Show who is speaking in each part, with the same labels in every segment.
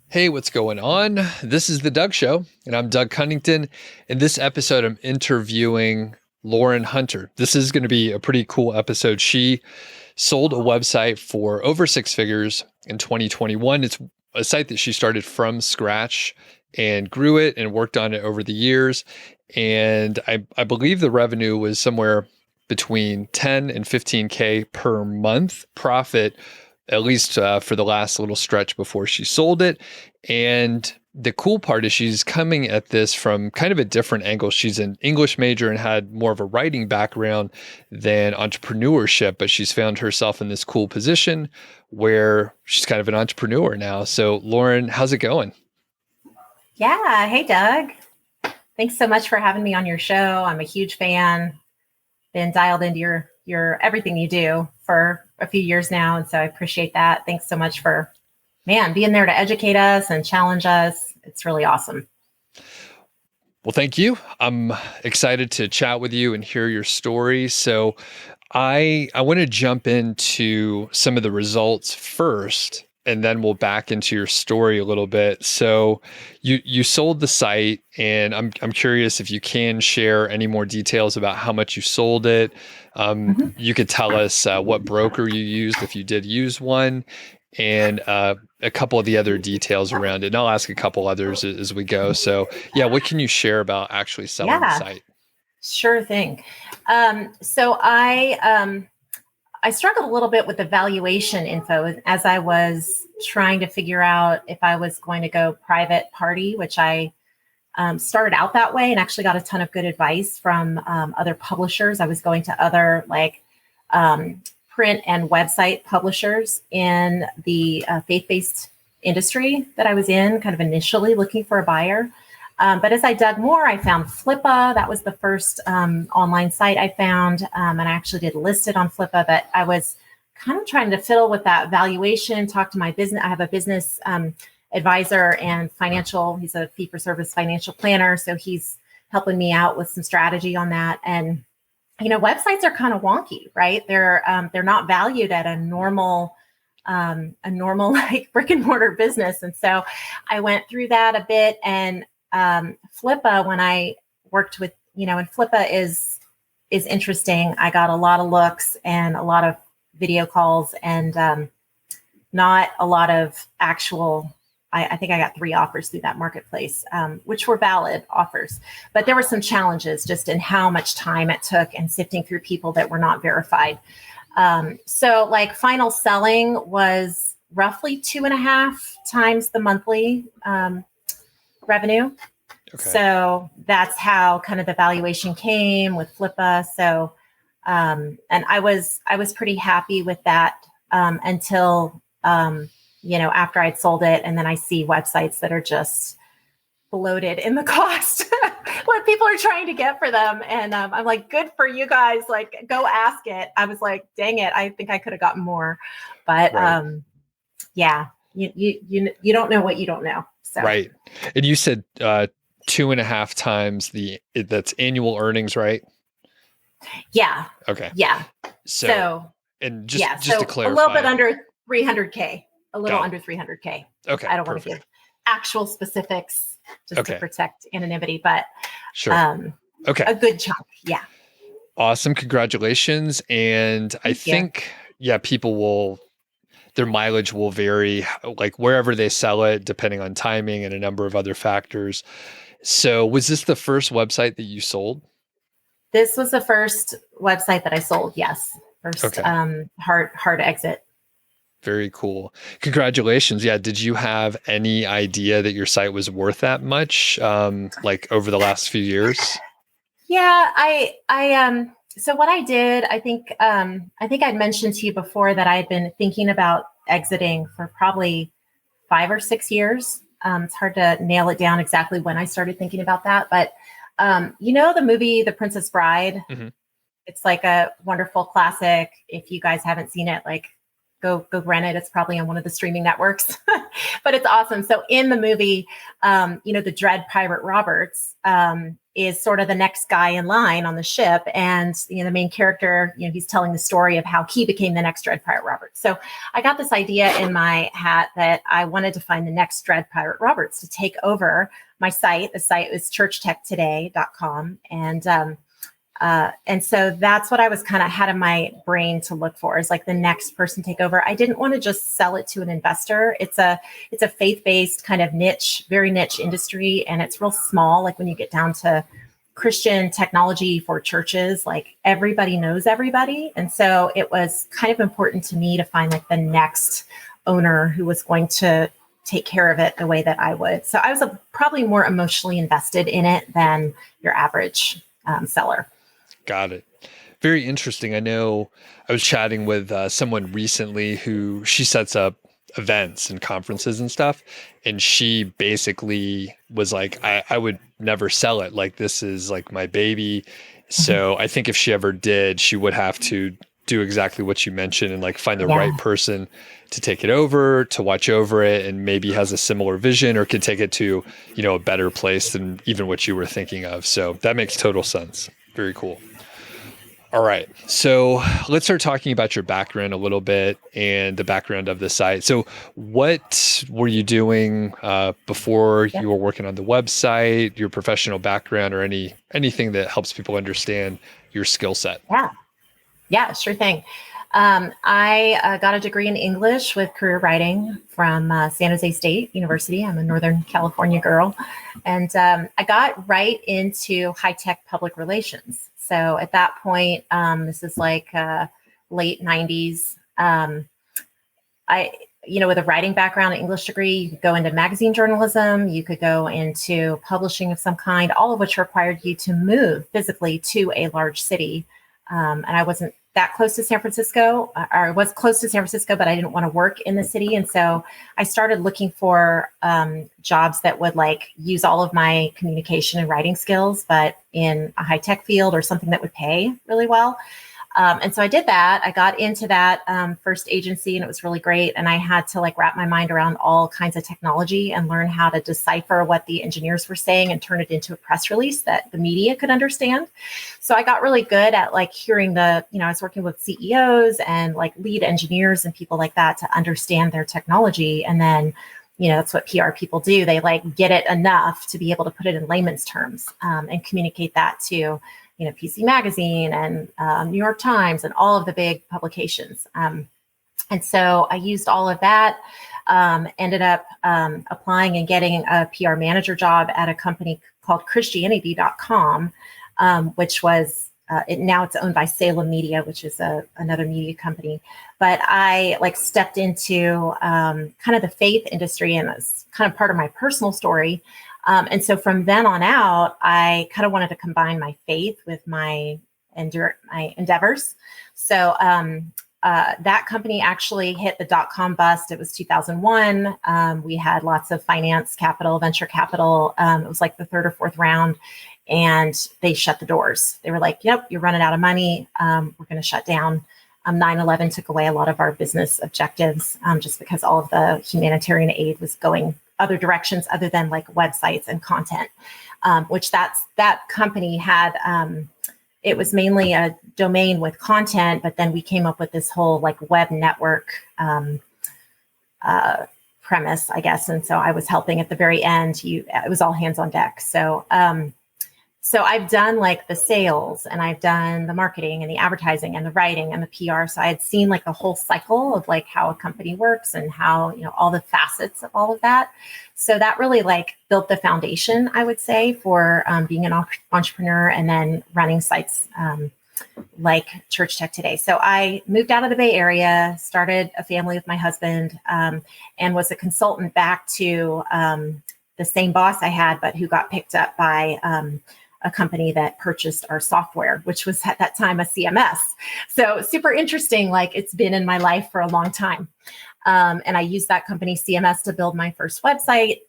Speaker 1: Hey, what's going on? This is the Doug Show, and I'm Doug Cunnington. In this episode, I'm interviewing Lauren Hunter. This is going to be a pretty cool episode. She sold a website for over six figures in 2021. It's a site that she started from scratch and grew it and worked on it over the years. And I believe the revenue was somewhere between 10 and 15K per month profit, at least for the last little stretch before she sold it. And the cool part is she's coming at this from kind of a different angle. She's an English major and had more of a writing background than entrepreneurship, but she's found herself in this cool position where she's kind of an entrepreneur now. So Lauren, how's it going?
Speaker 2: Yeah. Hey, Doug. Thanks so much for having me on your show. I'm a huge fan. Been dialed into your everything you do for a few years now. And so I appreciate that. Thanks so much for, being there to educate us and challenge us. It's really awesome.
Speaker 1: Well, thank you. I'm excited to chat with you and hear your story. So I want to jump into some of the results first, and then we'll back into your story a little bit. So you sold the site, and I'm curious if you can share any more details about how much you sold it. You could tell us what broker you used, if you did use one, and a couple of the other details around it. And I'll ask a couple others as we go. So yeah, what can you share about actually selling the site?
Speaker 2: Sure thing. So I struggled a little bit with the valuation info as I was trying to figure out if I was going to go private party, which I started out that way and actually got a ton of good advice from other publishers. I was going to other print and website publishers in the faith-based industry that I was in, kind of initially looking for a buyer. But as I dug more, I found Flippa. That was the first online site I found. And I actually did list it on Flippa, but I was kind of trying to fiddle with that valuation, talk to my business. I have a business advisor and he's a fee-for-service financial planner. So he's helping me out with some strategy on that. And, websites are kind of wonky, right? They're not valued at a normal like brick and mortar business. And so I went through that a bit, and Flippa, when I worked with, and Flippa is interesting. I got a lot of looks and a lot of video calls and not a lot of actual, I think I got 3 offers through that marketplace, which were valid offers, but there were some challenges just in how much time it took and sifting through people that were not verified. So like final selling was roughly 2.5 times the monthly revenue. Okay. So that's how kind of the valuation came with Flippa. So, and I was pretty happy with that until, after I'd sold it. And then I see websites that are just bloated in the cost, what people are trying to get for them. And I'm like, good for you guys. Like, go ask it. I was like, dang it. I think I could have gotten more, but right. Yeah, you don't know what you don't know. So. Right.
Speaker 1: And you said 2.5 times that's annual earnings, right?
Speaker 2: Yeah.
Speaker 1: Okay.
Speaker 2: Yeah. So and just to clarify, a little bit under 300K, under 300K. Okay. I don't want to give actual specifics just to protect anonymity, but
Speaker 1: sure. Okay.
Speaker 2: A good chunk. Yeah.
Speaker 1: Awesome. Congratulations. And I think, their mileage will vary, like wherever they sell it, depending on timing and a number of other factors. So was this the first website that you sold?
Speaker 2: This was the first website that I sold. Yes. First hard exit.
Speaker 1: Very cool. Congratulations. Yeah. Did you have any idea that your site was worth that much, like over the last few years?
Speaker 2: Yeah, so what I did, I think I'd mentioned to you before that I had been thinking about exiting for probably 5 or 6 years. It's hard to nail it down exactly when I started thinking about that, but the movie, The Princess Bride, mm-hmm. It's like a wonderful classic. If you guys haven't seen it, like go rent it. It's probably on one of the streaming networks, but it's awesome. So in the movie, the dread Pirate Roberts, is sort of the next guy in line on the ship. And, the main character, he's telling the story of how he became the next Dread Pirate Roberts. So I got this idea in my hat that I wanted to find the next Dread Pirate Roberts to take over my site. The site was churchtechtoday.com. And so that's what I was kind of had in my brain to look for, is like the next person take over. I didn't want to just sell it to an investor. It's a faith-based kind of very niche industry. And it's real small. Like when you get down to Christian technology for churches, like everybody knows everybody. And so it was kind of important to me to find like the next owner who was going to take care of it the way that I would. So I was probably more emotionally invested in it than your average seller.
Speaker 1: Got it. Very interesting. I know I was chatting with someone recently who she sets up events and conferences and stuff. And she basically was like, I would never sell it. Like, this is like my baby. So I think if she ever did, she would have to do exactly what you mentioned and like find the right person to take it over, to watch over it, and maybe has a similar vision or could take it to, a better place than even what you were thinking of. So that makes total sense. Very cool. All right. So let's start talking about your background a little bit and the background of the site. So what were you doing before you were working on the website, your professional background, or anything that helps people understand your skill set?
Speaker 2: Yeah, sure thing. I got a degree in English with career writing from San Jose State University. I'm a Northern California girl. And I got right into high-tech public relations. So at that point, this is like late 90s. With a writing background, an English degree, you could go into magazine journalism, you could go into publishing of some kind, all of which required you to move physically to a large city. And I wasn't that close to San Francisco, or I was close to San Francisco, but I didn't want to work in the city. And so I started looking for jobs that would like use all of my communication and writing skills, but in a high tech field or something that would pay really well. And so I did that. I got into that first agency and it was really great. And I had to like wrap my mind around all kinds of technology and learn how to decipher what the engineers were saying and turn it into a press release that the media could understand. So I got really good at like hearing I was working with CEOs and like lead engineers and people like that to understand their technology. And then, that's what PR people do. They like get it enough to be able to put it in layman's terms and communicate that to PC Magazine and New York Times and all of the big publications. And so I used all of that, ended up applying and getting a PR manager job at a company called Christianity.com, which was, now it's owned by Salem Media, which is another media company. But I like stepped into kind of the faith industry, and it's kind of part of my personal story. And so from then on out, I kind of wanted to combine my faith with my endeavors. So that company actually hit the .com bust. It was 2001. We had lots of finance capital, venture capital. It was like the third or fourth round, and they shut the doors. They were like, "Yep, you're running out of money. We're going to shut down." 9/11 took away a lot of our business objectives just because all of the humanitarian aid was going other directions other than like websites and content, which that company had. It was mainly a domain with content, but then we came up with this whole like web network premise, I guess. And so I was helping at the very end. It was all hands on deck. So I've done like the sales, and I've done the marketing and the advertising and the writing and the PR. So I had seen like the whole cycle of like how a company works and how, all the facets of all of that. So that really like built the foundation, I would say, for being an entrepreneur and then running sites like Church Tech Today. So I moved out of the Bay Area, started a family with my husband, and was a consultant back to the same boss I had, but who got picked up by a company that purchased our software, which was at that time a CMS. So super interesting. Like it's been in my life for a long time. And I used that company CMS to build my first website,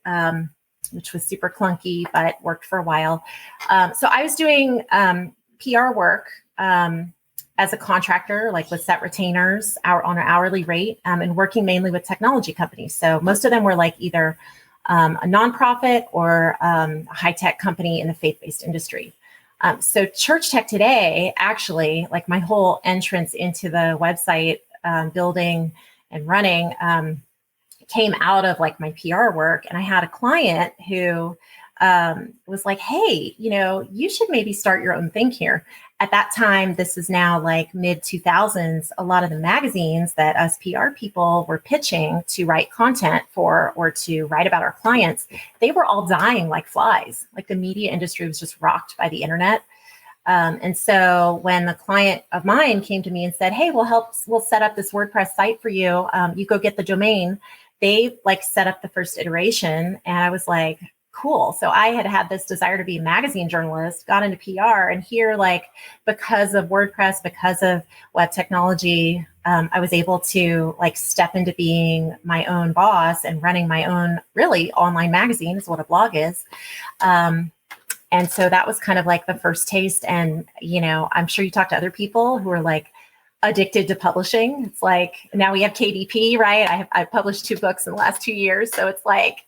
Speaker 2: which was super clunky, but worked for a while. So I was doing PR work as a contractor, like with set retainers on an hourly rate, and working mainly with technology companies. So most of them were like either a nonprofit or a high-tech company in the faith-based industry. So Church Tech Today, actually, like my whole entrance into the website building and running came out of like my PR work. And I had a client who was like, hey, you should maybe start your own thing here. At that time, this is now like mid 2000s, a lot of the magazines that us PR people were pitching to write content for or to write about our clients, they were all dying like flies. Like the media industry was just rocked by the internet. And so when the client of mine came to me and said, hey, we'll set up this WordPress site for you. You go get the domain. They like set up the first iteration. And I was like, cool. So I had this desire to be a magazine journalist, got into PR, and here, like, because of WordPress, because of web technology, I was able to like step into being my own boss and running my own really online magazine is what a blog is. And so that was kind of like the first taste. And, I'm sure you talk to other people who are like addicted to publishing. It's like, now we have KDP, right? I've published 2 books in the last 2 years. So it's like,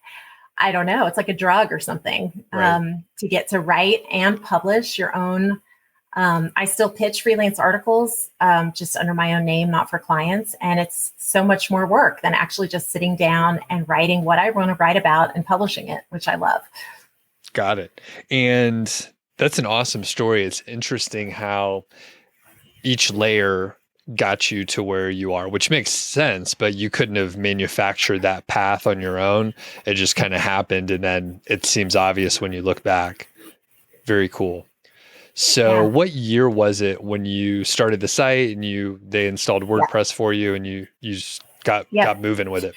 Speaker 2: I don't know, it's like a drug or something,
Speaker 1: Right.
Speaker 2: to get to write and publish your own. I still pitch freelance articles just under my own name, not for clients. And it's so much more work than actually just sitting down and writing what I want to write about and publishing it, which I love.
Speaker 1: Got it. And that's an awesome story. It's interesting how each layer got you to where you are, which makes sense, but you couldn't have manufactured that path on your own. It just kind of happened. And then it seems obvious when you look back. Very cool. So what year was it when you started the site and they installed WordPress for you and you just got moving with it?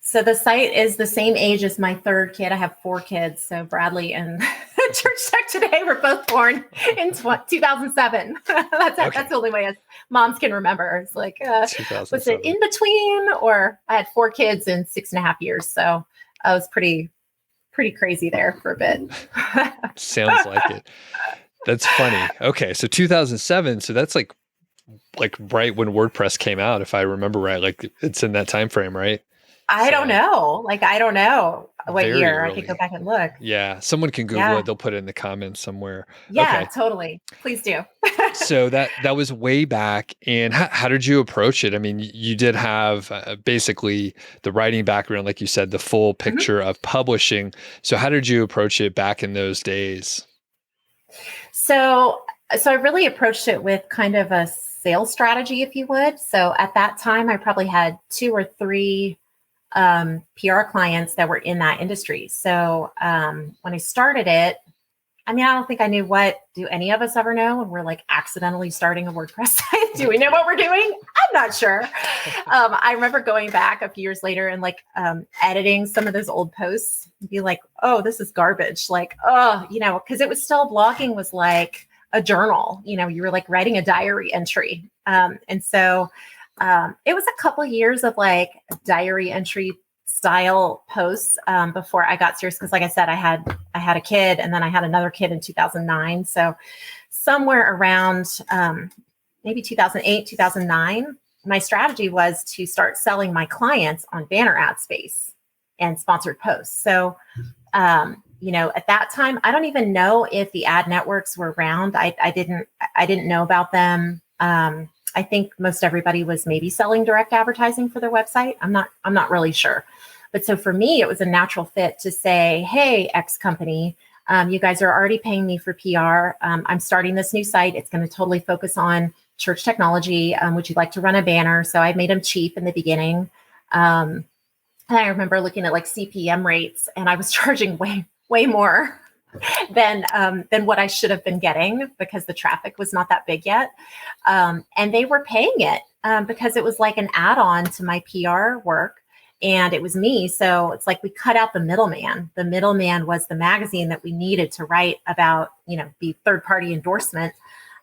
Speaker 2: So the site is the same age as my third kid. I have 4 kids. So Bradley and Church Tech Today were both born in 2007. That's the only way us moms can remember. It's like, was it in between? Or I had 4 kids in 6.5 years. So I was pretty crazy there for a bit.
Speaker 1: Sounds like it. That's funny. Okay. So 2007. So that's like right when WordPress came out, if I remember right, like it's in that time frame, right?
Speaker 2: I don't know. Like, I don't know what year.
Speaker 1: Early.
Speaker 2: I could go back and look.
Speaker 1: Yeah. Someone can Google it. They'll put it in the comments somewhere.
Speaker 2: Yeah,
Speaker 1: okay.
Speaker 2: Totally. Please do.
Speaker 1: So that was way back. And how did you approach it? I mean, you did have basically the writing background, like you said, the full picture of publishing. So how did you approach it back in those days?
Speaker 2: So I really approached it with kind of a sales strategy, if you would. So at that time, I probably had 2 or 3 PR clients that were in that industry. So when I started it, I mean, I don't think I knew do any of us ever know when we're like accidentally starting a WordPress site? Do we know what we're doing? I'm not sure. I remember going back a few years later and like editing some of those old posts and be like, oh, this is garbage. Like, because it was still blogging was like a journal, you were like writing a diary entry. And so it was a couple of years of like diary entry style posts before I got serious. Because like I said, I had a kid and then I had another kid in 2009. So somewhere around maybe 2008, 2009, my strategy was to start selling my clients on banner ad space and sponsored posts. So, at that time, I don't even know if the ad networks were around. I didn't know about them. I think most everybody was maybe selling direct advertising for their website. I'm not really sure. But so for me, it was a natural fit to say, hey, X company, you guys are already paying me for PR. I'm starting this new site. It's going to totally focus on church technology. Would you like to run a banner? So I made them cheap in the beginning. And I remember looking at like CPM rates and I was charging way more than what I should have been getting because the traffic was not that big yet. And they were paying it because it was like an add-on to my PR work and it was me. So it's like we cut out the middleman. The middleman was the magazine that we needed to write about, the third-party endorsement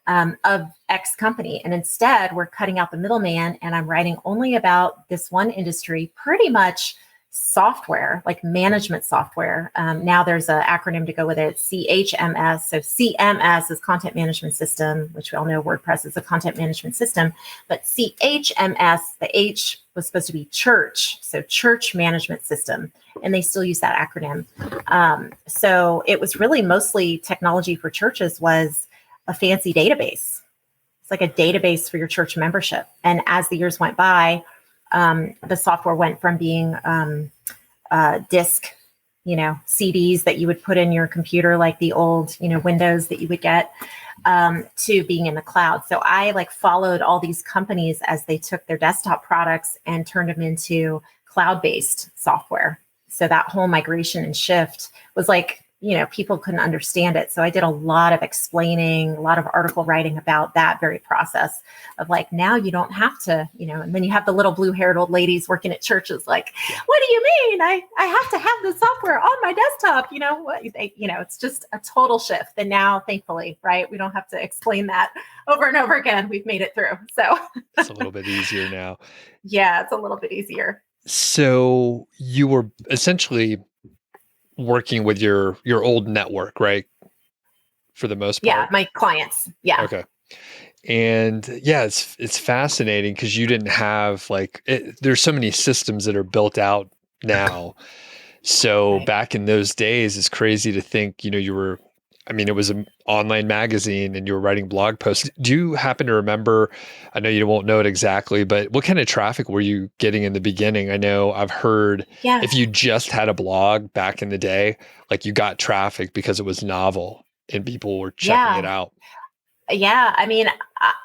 Speaker 2: of X company. And instead we're cutting out the middleman and I'm writing only about this one industry, pretty much software, like management software. Now there's an acronym to go with it, CHMS. So CMS is content management system, which we all know WordPress is a content management system, but CHMS, the H was supposed to be church. So church management system, and they still use that acronym. So it was really mostly technology for churches was a fancy database. It's like a database for your church membership. And as the years went by, the software went from being disk, CDs that you would put in your computer, like the old, Windows that you would get, to being in the cloud. So I followed all these companies as they took their desktop products and turned them into cloud-based software. So that whole migration and shift was people couldn't understand it. So I did a lot of explaining, a lot of article writing about that very process of now you don't have to, and then you have the little blue-haired old ladies working at churches what do you mean? I have to have the software on my desktop, it's just a total shift. And now, thankfully, right, we don't have to explain that over and over again. We've made it through. So
Speaker 1: it's a little bit easier now.
Speaker 2: Yeah, it's a little bit easier.
Speaker 1: So you were essentially working with your old network, right? For the most part.
Speaker 2: Yeah, my clients. Yeah.
Speaker 1: Okay. And yeah, it's fascinating because you didn't have there's so many systems that are built out now. So
Speaker 2: Right.
Speaker 1: Back in those days, it's crazy to think, it was an online magazine and you were writing blog posts. Do you happen to remember, I know you won't know it exactly, but what kind of traffic were you getting in the beginning? I know I've heard if you just had a blog back in the day, you got traffic because it was novel and people were checking it out.
Speaker 2: Yeah. I mean,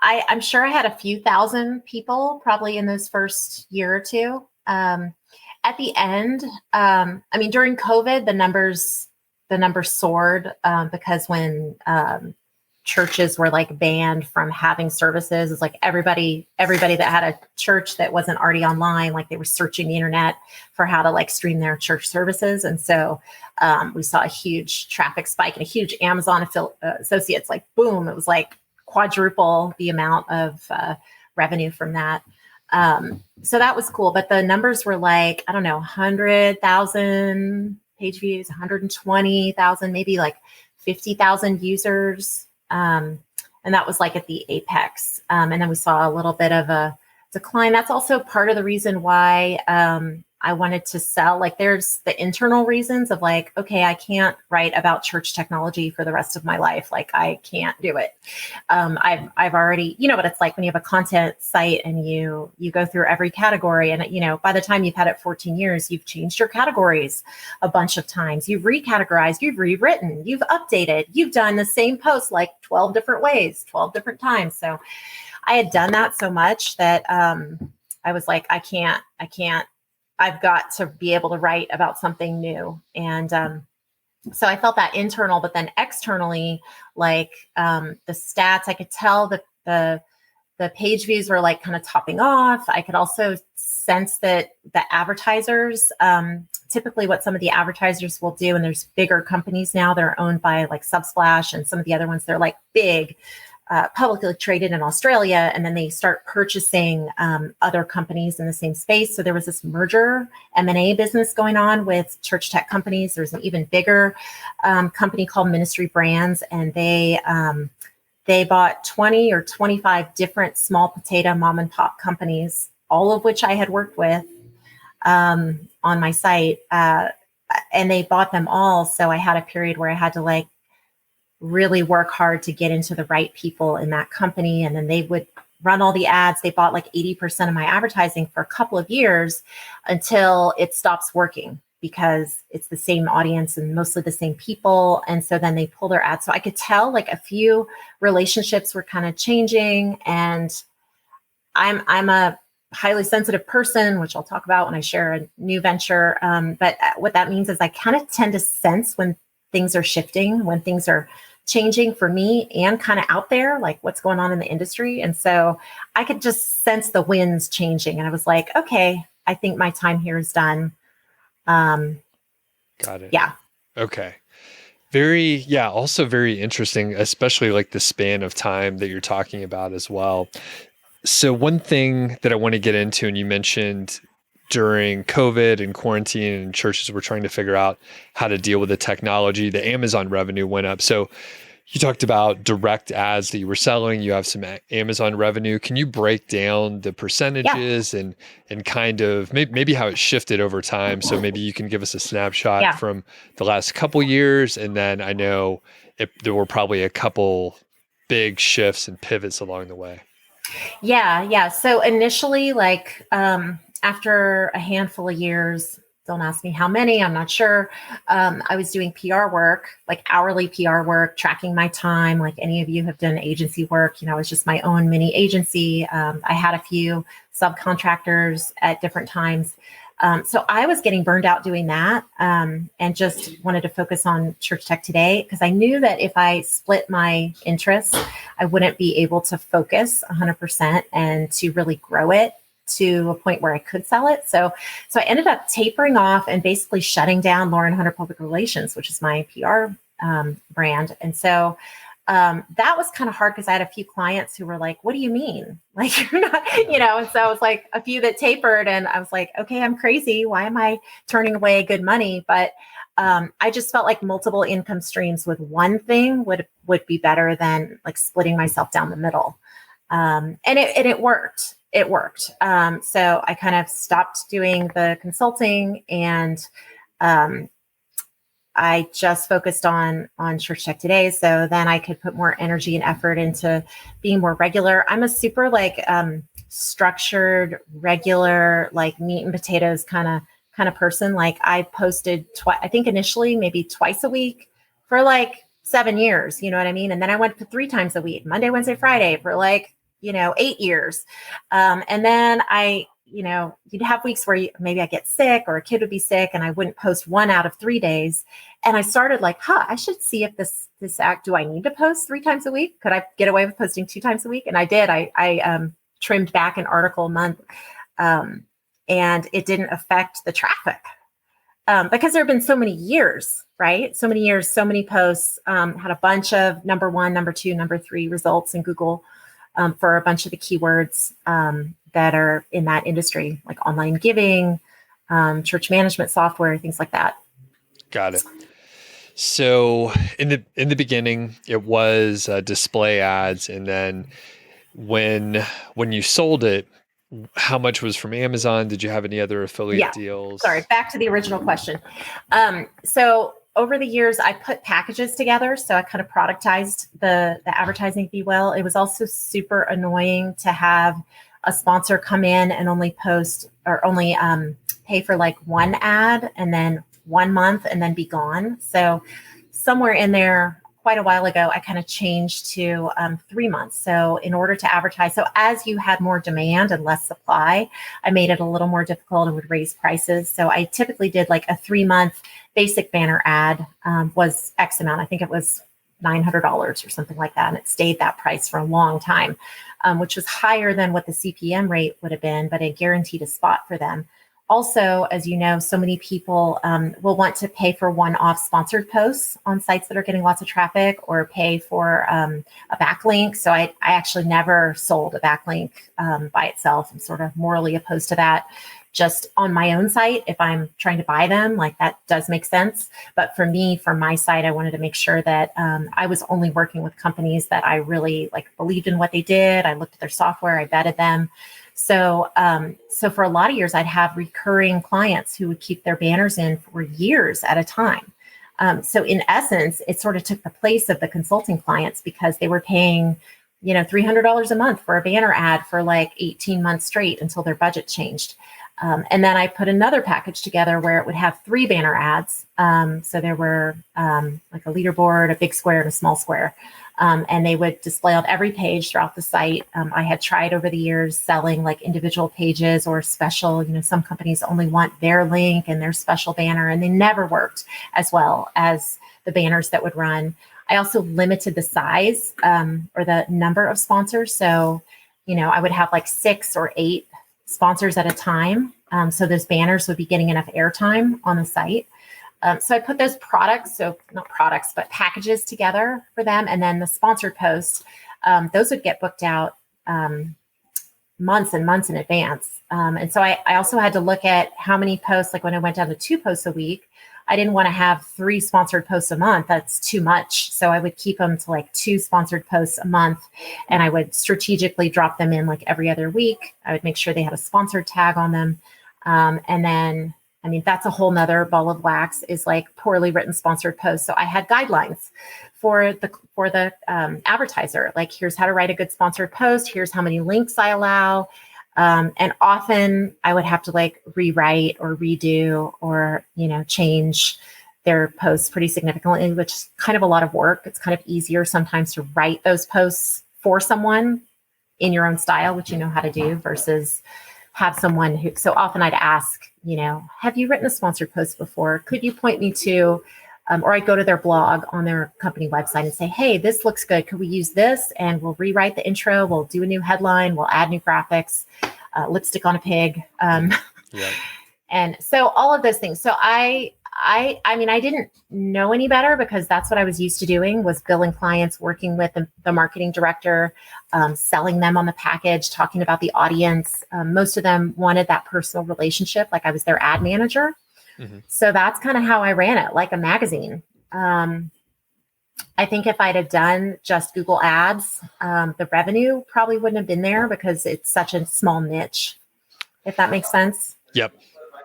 Speaker 2: I'm sure I had a few thousand people probably in those first year or two. At the end, during COVID, the numbers soared because when churches were banned from having services, it's everybody that had a church that wasn't already online, they were searching the internet for how to stream their church services. And so we saw a huge traffic spike and a huge Amazon associates, boom, it was quadruple the amount of revenue from that. So that was cool. But the numbers were 100,000 page views, 120,000, maybe 50,000 users. And that was at the apex. And then we saw a little bit of a decline. That's also part of the reason why I wanted to sell. There's the internal reasons of okay, I can't write about church technology for the rest of my life. I can't do it. I've already, what it's like when you have a content site and you go through every category and, by the time you've had it 14 years, you've changed your categories a bunch of times. You've recategorized, you've rewritten, you've updated, you've done the same post 12 different ways, 12 different times. So I had done that so much that I was I can't, I've got to be able to write about something new. And so I felt that internal, but then externally, the stats, I could tell that the page views were kind of topping off. I could also sense that the advertisers, typically what some of the advertisers will do, and there's bigger companies now that are owned by Subsplash and some of the other ones, they're big, publicly traded in Australia, and then they start purchasing other companies in the same space. So there was this merger M&A business going on with church tech companies. There's an even bigger company called Ministry Brands, and they bought 20 or 25 different small potato mom and pop companies, all of which I had worked with on my site, and they bought them all. So I had a period where I had to really work hard to get into the right people in that company. And then they would run all the ads. They bought 80% of my advertising for a couple of years until it stops working because it's the same audience and mostly the same people. And so then they pull their ads. So I could tell a few relationships were kind of changing. And I'm a highly sensitive person, which I'll talk about when I share a new venture. But what that means is I kind of tend to sense when things are shifting, when things are changing for me and kind of out there, what's going on in the industry. And so I could just sense the winds changing. And I was okay, I think my time here is done.
Speaker 1: Got it.
Speaker 2: Yeah.
Speaker 1: Okay. Also very interesting, especially the span of time that you're talking about as well. So one thing that I want to get into, and you mentioned during COVID and quarantine, and churches were trying to figure out how to deal with the technology, the Amazon revenue went up. So you talked about direct ads that you were selling. You have some Amazon revenue. Can you break down the percentages and kind of maybe how it shifted over time? So maybe you can give us a snapshot from the last couple years. And then I know there were probably a couple big shifts and pivots along the way.
Speaker 2: Yeah. So initially, like after a handful of years, don't ask me how many, I'm not sure. I was doing PR work, like hourly PR work, tracking my time, like any of you have done agency work. It was just my own mini agency. I had a few subcontractors at different times. So I was getting burned out doing that and just wanted to focus on Church Tech Today because I knew that if I split my interests, I wouldn't be able to focus 100% and to really grow it to a point where I could sell it. So I ended up tapering off and basically shutting down Lauren Hunter Public Relations, which is my PR brand. And so that was kind of hard because I had a few clients who were like, what do you mean? Like, you're not, and so it was like a few that tapered and I was like, okay, I'm crazy. Why am I turning away good money? But I just felt like multiple income streams with one thing would be better than like splitting myself down the middle. And it worked. It worked. So I kind of stopped doing the consulting and I just focused on Church Tech Today. So then I could put more energy and effort into being more regular. I'm a super like structured, regular, like meat and potatoes kind of person. Like I posted I think initially maybe twice a week for like 7 years, you know what I mean? And then I went to 3 times a week, Monday, Wednesday, Friday for like 8 years. And then you'd have weeks where maybe I get sick or a kid would be sick and I wouldn't post 1 out of 3 days. And I started like, I should see if this act, do I need to post 3 times a week? Could I get away with posting 2 times a week? And I did. I trimmed back an article a month and it didn't affect the traffic because there have been so many years, right? So many years, so many posts, had a bunch of number 1, number 2, number 3 results in Google. For a bunch of the keywords that are in that industry, like online giving, church management software, things like that.
Speaker 1: Got it. So in the beginning, it was display ads, and then when you sold it, how much was from Amazon? Did you have any other affiliate deals?
Speaker 2: Sorry, back to the original question. So over the years, I put packages together. So I kind of productized the advertising, if you will. It was also super annoying to have a sponsor come in and only post or only pay for like 1 ad and then 1 month and then be gone. So somewhere in there, quite a while ago, I kind of changed to 3 months. So in order to advertise, so as you had more demand and less supply, I made it a little more difficult and would raise prices. So I typically did like a 3-month basic banner ad was X amount. I think it was $900 or something like that. And it stayed that price for a long time, which was higher than what the CPM rate would have been, but it guaranteed a spot for them. Also, as you know, so many people will want to pay for one-off sponsored posts on sites that are getting lots of traffic or pay for a backlink. So I actually never sold a backlink by itself. I'm sort of morally opposed to that. Just on my own site, if I'm trying to buy them, like that does make sense. But for me, from my side, I wanted to make sure that I was only working with companies that I really like believed in what they did. I looked at their software, I vetted them. So for a lot of years, I'd have recurring clients who would keep their banners in for years at a time. So in essence, it sort of took the place of the consulting clients because they were paying, $300 a month for a banner ad for like 18 months straight until their budget changed. And then I put another package together where it would have 3 banner ads. So there were like a leaderboard, a big square, and a small square. And they would display on every page throughout the site. I had tried over the years selling like individual pages or special, some companies only want their link and their special banner, and they never worked as well as the banners that would run. I also limited the size or the number of sponsors. So, I would have like 6 or 8 sponsors at a time. So those banners would be getting enough airtime on the site. So I put those packages together for them. And then the sponsored posts, those would get booked out months and months in advance. And so I also had to look at how many posts, like when I went down to 2 posts a week, I didn't want to have 3 sponsored posts a month. That's too much. So I would keep them to like 2 sponsored posts a month. And I would strategically drop them in like every other week. I would make sure they had a sponsored tag on them. And then, I mean, that's a whole nother ball of wax, is like poorly written sponsored posts. So I had guidelines for the advertiser. Like, here's how to write a good sponsored post. Here's how many links I allow. And often I would have to like rewrite or redo or, change their posts pretty significantly, which is kind of a lot of work. It's kind of easier sometimes to write those posts for someone in your own style, which you know how to do, versus have someone who, so often I'd ask, have you written a sponsored post before? Could you point me to, or I'd go to their blog on their company website and say, hey, this looks good. Could we use this? And we'll rewrite the intro. We'll do a new headline. We'll add new graphics, lipstick on a pig.
Speaker 1: Yeah.
Speaker 2: And so all of those things. So I mean, I didn't know any better, because that's what I was used to doing, was billing clients, working with the marketing director, selling them on the package, talking about the audience. Most of them wanted that personal relationship. Like, I was their ad manager. Mm-hmm. So that's kind of how I ran it, like a magazine. I think if I'd have done just Google ads, the revenue probably wouldn't have been there, because it's such a small niche, if that makes sense.
Speaker 1: Yep.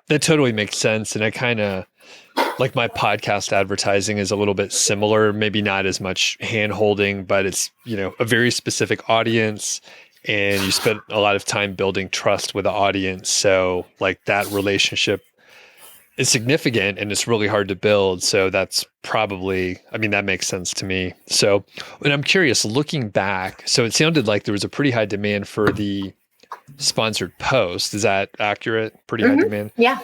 Speaker 1: That totally makes sense. And I kind of, like, my podcast advertising is a little bit similar, maybe not as much hand holding, but it's, a very specific audience, and you spend a lot of time building trust with the audience. So like, that relationship is significant, and it's really hard to build. So that's probably, that makes sense to me. So, and I'm curious, looking back, so it sounded like there was a pretty high demand for the sponsored post. Is that accurate? Pretty high demand?
Speaker 2: Yeah.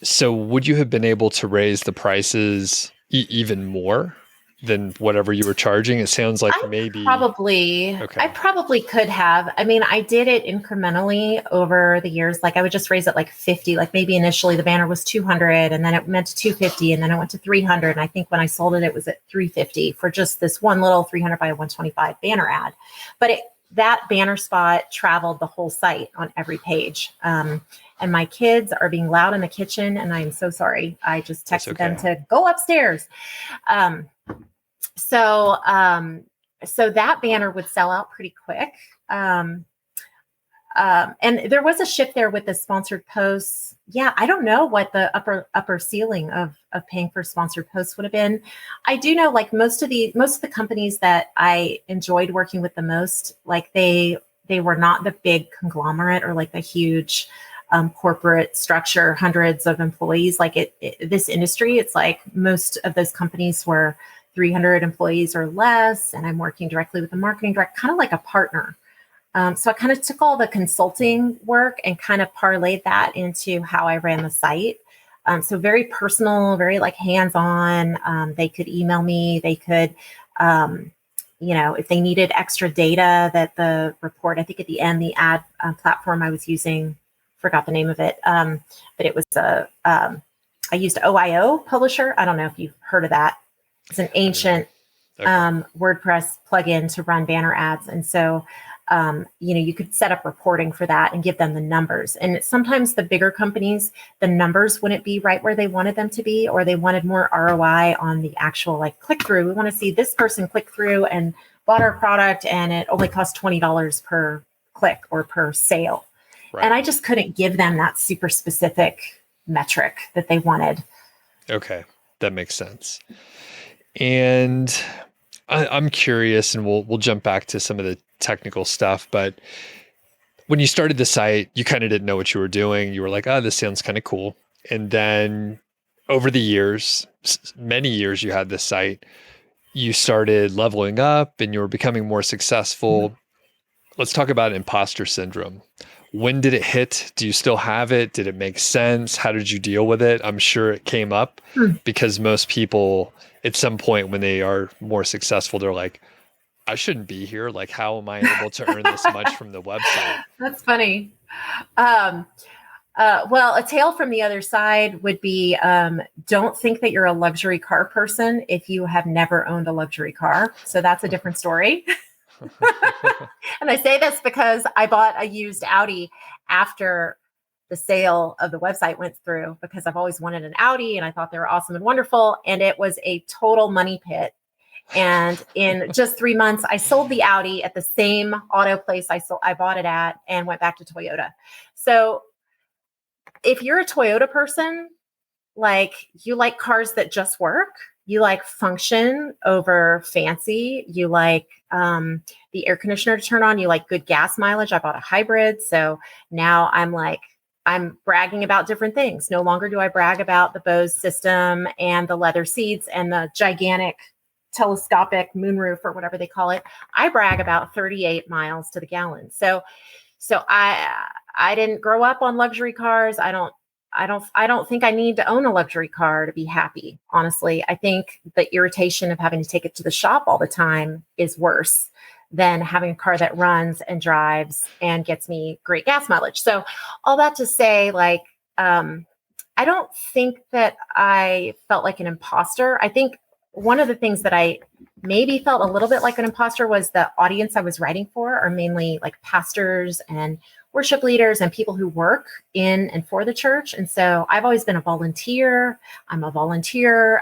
Speaker 1: So would you have been able to raise the prices even more than whatever you were charging? It sounds like maybe.
Speaker 2: I probably could have. I mean, I did it incrementally over the years. Like, I would just raise it like 50. Like, maybe initially the banner was 200, and then it went to 250, and then it went to 300. And I think when I sold it, it was at 350 for just this one little 300 by 125 banner ad. But that banner spot traveled the whole site on every page. And my kids are being loud in the kitchen, and I'm so sorry. I just texted them to go upstairs. So that banner would sell out pretty quick. And there was a shift there with the sponsored posts. Yeah, I don't know what the upper ceiling of paying for sponsored posts would have been. I do know, like, most of the companies that I enjoyed working with the most, like they were not the big conglomerate or like the huge corporate structure, hundreds of employees. Like this industry, it's like most of those companies were 300 employees or less. And I'm working directly with the marketing director, kind of like a partner. So I kind of took all the consulting work and kind of parlayed that into how I ran the site. So very personal, very like hands-on. They could email me. They could, if they needed extra data, that the report, I think at the end, the ad platform I was using, forgot the name of it, but it was I used OIO Publisher. I don't know if you've heard of that. It's an ancient WordPress plugin to run banner ads. And so, you could set up reporting for that and give them the numbers. And sometimes the bigger companies, the numbers wouldn't be right where they wanted them to be, or they wanted more ROI on the actual like click through. We want to see this person click through and bought our product, and it only cost $20 per click or per sale. Right. And I just couldn't give them that super specific metric that they wanted.
Speaker 1: Okay, that makes sense. And I'm curious, and we'll jump back to some of the technical stuff, but when you started the site, you kind of didn't know what you were doing. You were like, oh, this sounds kind of cool. And then over the years, many years you had this site, you started leveling up and you were becoming more successful. Let's talk about imposter syndrome. When did it hit? Do you still have it? Did it make sense? How did you deal with it? I'm sure it came up because most people at some point when they are more successful, they're like, I shouldn't be here. Like, how am I able to earn this much from the website?
Speaker 2: That's funny. Well, a tale from the other side would be, don't think that you're a luxury car person if you have never owned a luxury car. So that's a different story. And I say this because I bought a used Audi after the sale of the website went through, because I've always wanted an Audi and I thought they were awesome and wonderful. And it was a total money pit. And in just 3 months, I sold the Audi at the same auto place I bought it at, and went back to Toyota. So if you're a Toyota person, like, you like cars that just work, you like function over fancy, you like the air conditioner to turn on, you like good gas mileage. I bought a hybrid. So now I'm bragging about different things. No longer do I brag about the Bose system and the leather seats and the gigantic telescopic moonroof or whatever they call it. I brag about 38 miles to the gallon. So I didn't grow up on luxury cars. I don't think I need to own a luxury car to be happy. Honestly, I think the irritation of having to take it to the shop all the time is worse than having a car that runs and drives and gets me great gas mileage. So all that to say, like, I don't think that I felt like an imposter. I think one of the things that I maybe felt a little bit like an imposter was the audience I was writing for are mainly like pastors and worship leaders and people who work in and for the church. And so I've always been a volunteer. I'm a volunteer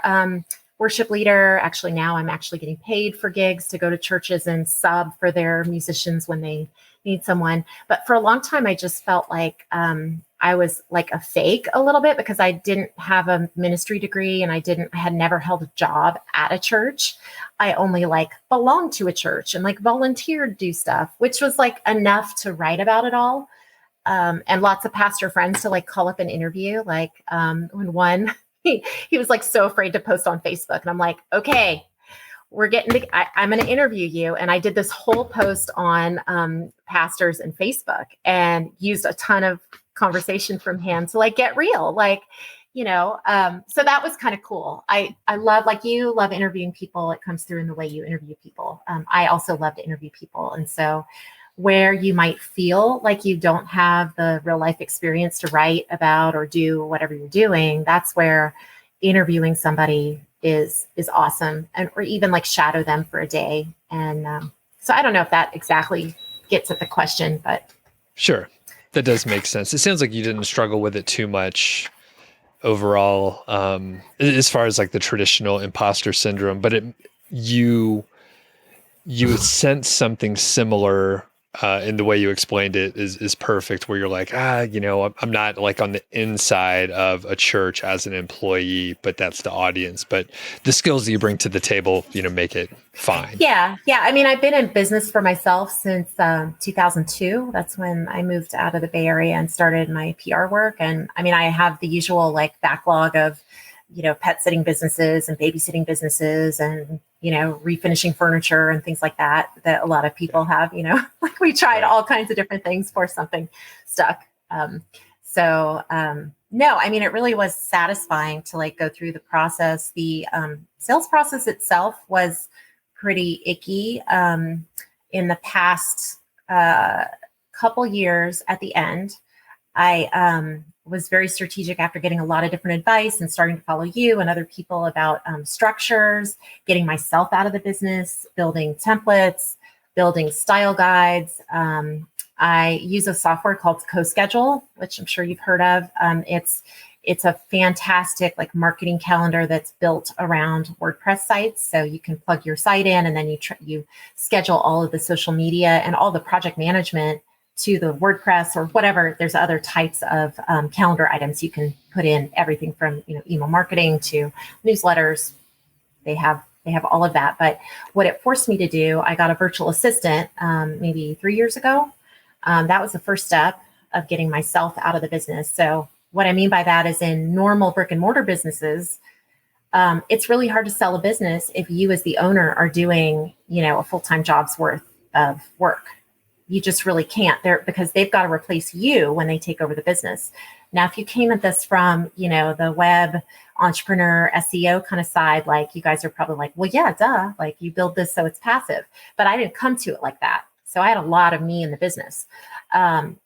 Speaker 2: worship leader. Actually, now I'm actually getting paid for gigs to go to churches and sub for their musicians when they need someone. But for a long time, I just felt like I was like a fake a little bit, because I didn't have a ministry degree and I had never held a job at a church. I only like belonged to a church and like volunteered to do stuff, which was like enough to write about it all. And lots of pastor friends to like call up and interview. Like when one, he was like so afraid to post on Facebook. And I'm like, okay, I'm going to interview you. And I did this whole post on pastors and Facebook and used a ton of conversation from him to like get real, like, so that was kind of cool. I love, like, you love interviewing people. It comes through in the way you interview people. I also love to interview people. And so where you might feel like you don't have the real life experience to write about or do whatever you're doing, that's where interviewing somebody is awesome. And or even like shadow them for a day. And so I don't know if that exactly gets at the question, but
Speaker 1: Sure. That does make sense. It sounds like you didn't struggle with it too much overall, as far as like the traditional imposter syndrome, but you sense something similar in the way you explained it is perfect, where you're like, I'm not like on the inside of a church as an employee, but that's the audience. But the skills that you bring to the table, make it fine.
Speaker 2: Yeah. I mean, I've been in business for myself since 2002. That's when I moved out of the Bay Area and started my PR work. And I mean, I have the usual like backlog of, pet sitting businesses and babysitting businesses and, refinishing furniture and things like that a lot of people have, like we tried all kinds of different things for something stuck. No, I mean, it really was satisfying to like go through the process. The sales process itself was pretty icky. In the past couple years at the end, I was very strategic after getting a lot of different advice and starting to follow you and other people about structures, getting myself out of the business, building templates, building style guides. I use a software called CoSchedule, which I'm sure you've heard of. It's a fantastic like marketing calendar that's built around WordPress sites. So you can plug your site in and then you schedule all of the social media and all the project management to the WordPress or whatever. There's other types of calendar items you can put in, everything from email marketing to newsletters. They have all of that. But what it forced me to do, I got a virtual assistant maybe 3 years ago. That was the first step of getting myself out of the business. So what I mean by that is in normal brick and mortar businesses, it's really hard to sell a business if you as the owner are doing, a full-time job's worth of work. You just really can't because they've got to replace you when they take over the business. Now, if you came at this from, the web entrepreneur SEO kind of side, like you guys are probably like, well, yeah, duh. Like you build this so it's passive, but I didn't come to it like that. So I had a lot of me in the business.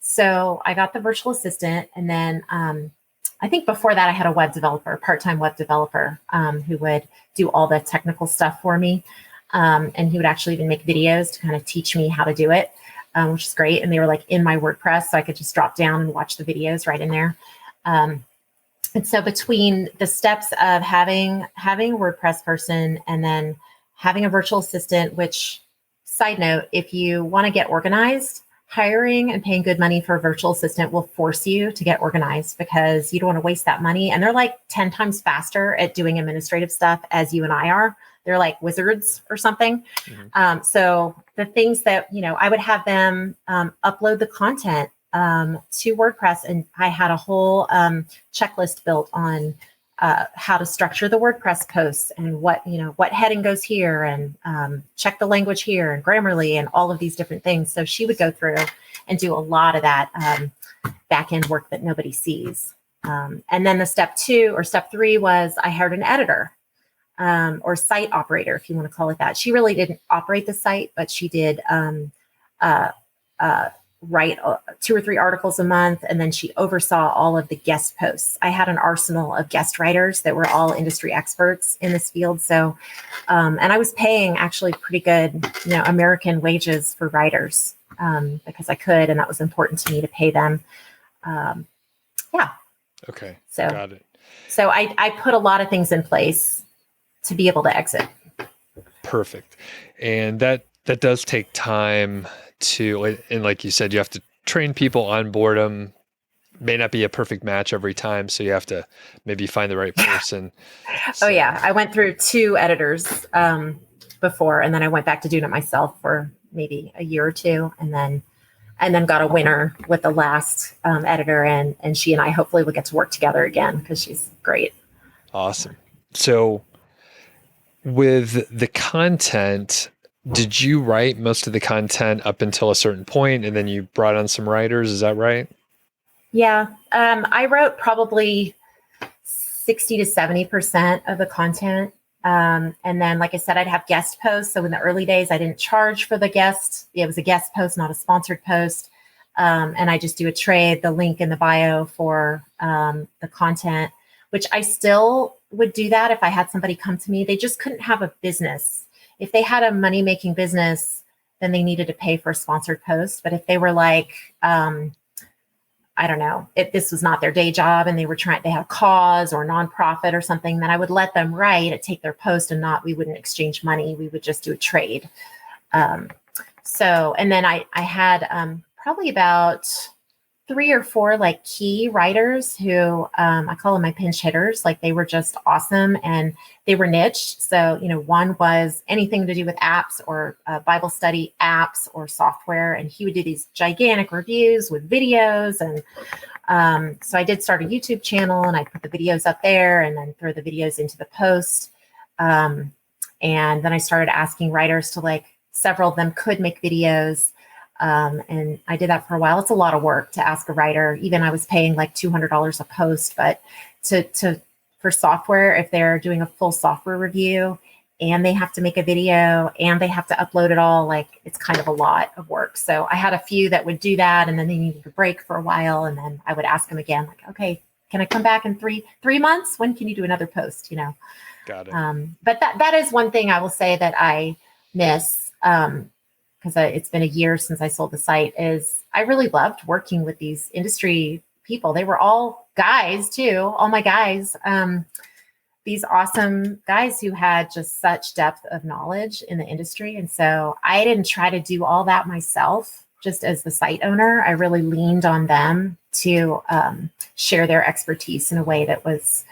Speaker 2: So I got the virtual assistant. And then I think before that I had a part-time web developer who would do all the technical stuff for me. And he would actually even make videos to kind of teach me how to do it, which is great. And they were like in my WordPress, so I could just drop down and watch the videos right in there. And so between the steps of having a WordPress person and then having a virtual assistant, which, side note, if you want to get organized, hiring and paying good money for a virtual assistant will force you to get organized because you don't want to waste that money. And they're like 10 times faster at doing administrative stuff as you and I are. They're like wizards or something. Mm-hmm. So the things that, I would have them upload the content to WordPress. And I had a whole checklist built on how to structure the WordPress posts and what heading goes here and check the language here and Grammarly and all of these different things. So she would go through and do a lot of that back end work that nobody sees. And then the step 3 was I hired an editor or site operator, if you want to call it that. She really didn't operate the site, but she did write 2 or 3 articles a month. And then she oversaw all of the guest posts. I had an arsenal of guest writers that were all industry experts in this field. So, and I was paying actually pretty good, American wages for writers because I could, and that was important to me to pay them. Yeah.
Speaker 1: Okay.
Speaker 2: So,
Speaker 1: got it.
Speaker 2: So I put a lot of things in place to be able to exit.
Speaker 1: Perfect. And that does take time to, and like you said, you have to train people, onboard them. May not be a perfect match every time, so you have to maybe find the right person.
Speaker 2: So. Oh yeah, I went through 2 editors before, and then I went back to doing it myself for maybe a year or 2, and then got a winner with the last editor, and she and I hopefully will get to work together again because she's great.
Speaker 1: Awesome. So with the content, did you write most of the content up until a certain point and then you brought on some writers? Is that right?
Speaker 2: Yeah. I wrote probably 60 to 70% of the content. And then, like I said, I'd have guest posts. So in the early days, I didn't charge for the guest. It was a guest post, not a sponsored post. And I just do a trade, the link in the bio for the content, which I still would do that if I had somebody come to me. They just couldn't have a business. If they had a money-making business, then they needed to pay for a sponsored post. But if they were like, I don't know, if this was not their day job and they had a cause or nonprofit or something, then I would let them write and take their post we wouldn't exchange money. We would just do a trade. And then I had probably about 3 or 4 like key writers who I call them my pinch hitters. Like they were just awesome and they were niched. So, one was anything to do with apps or Bible study apps or software. And he would do these gigantic reviews with videos. And so I did start a YouTube channel and I put the videos up there and then throw the videos into the post. And then I started asking writers to several of them could make videos. And I did that for a while. It's a lot of work to ask a writer. Even I was paying like $200 a post, but for software, if they're doing a full software review and they have to make a video and they have to upload it all, it's kind of a lot of work. So I had a few that would do that and then they needed a break for a while. And then I would ask them again, okay, can I come back in three months? When can you do another post?
Speaker 1: Got it.
Speaker 2: But that is one thing I will say that I miss, because it's been a year since I sold the site, is I really loved working with these industry people. They were all guys too, all my guys, these awesome guys who had just such depth of knowledge in the industry. And so I didn't try to do all that myself, just as the site owner. I really leaned on them to share their expertise in a way that was,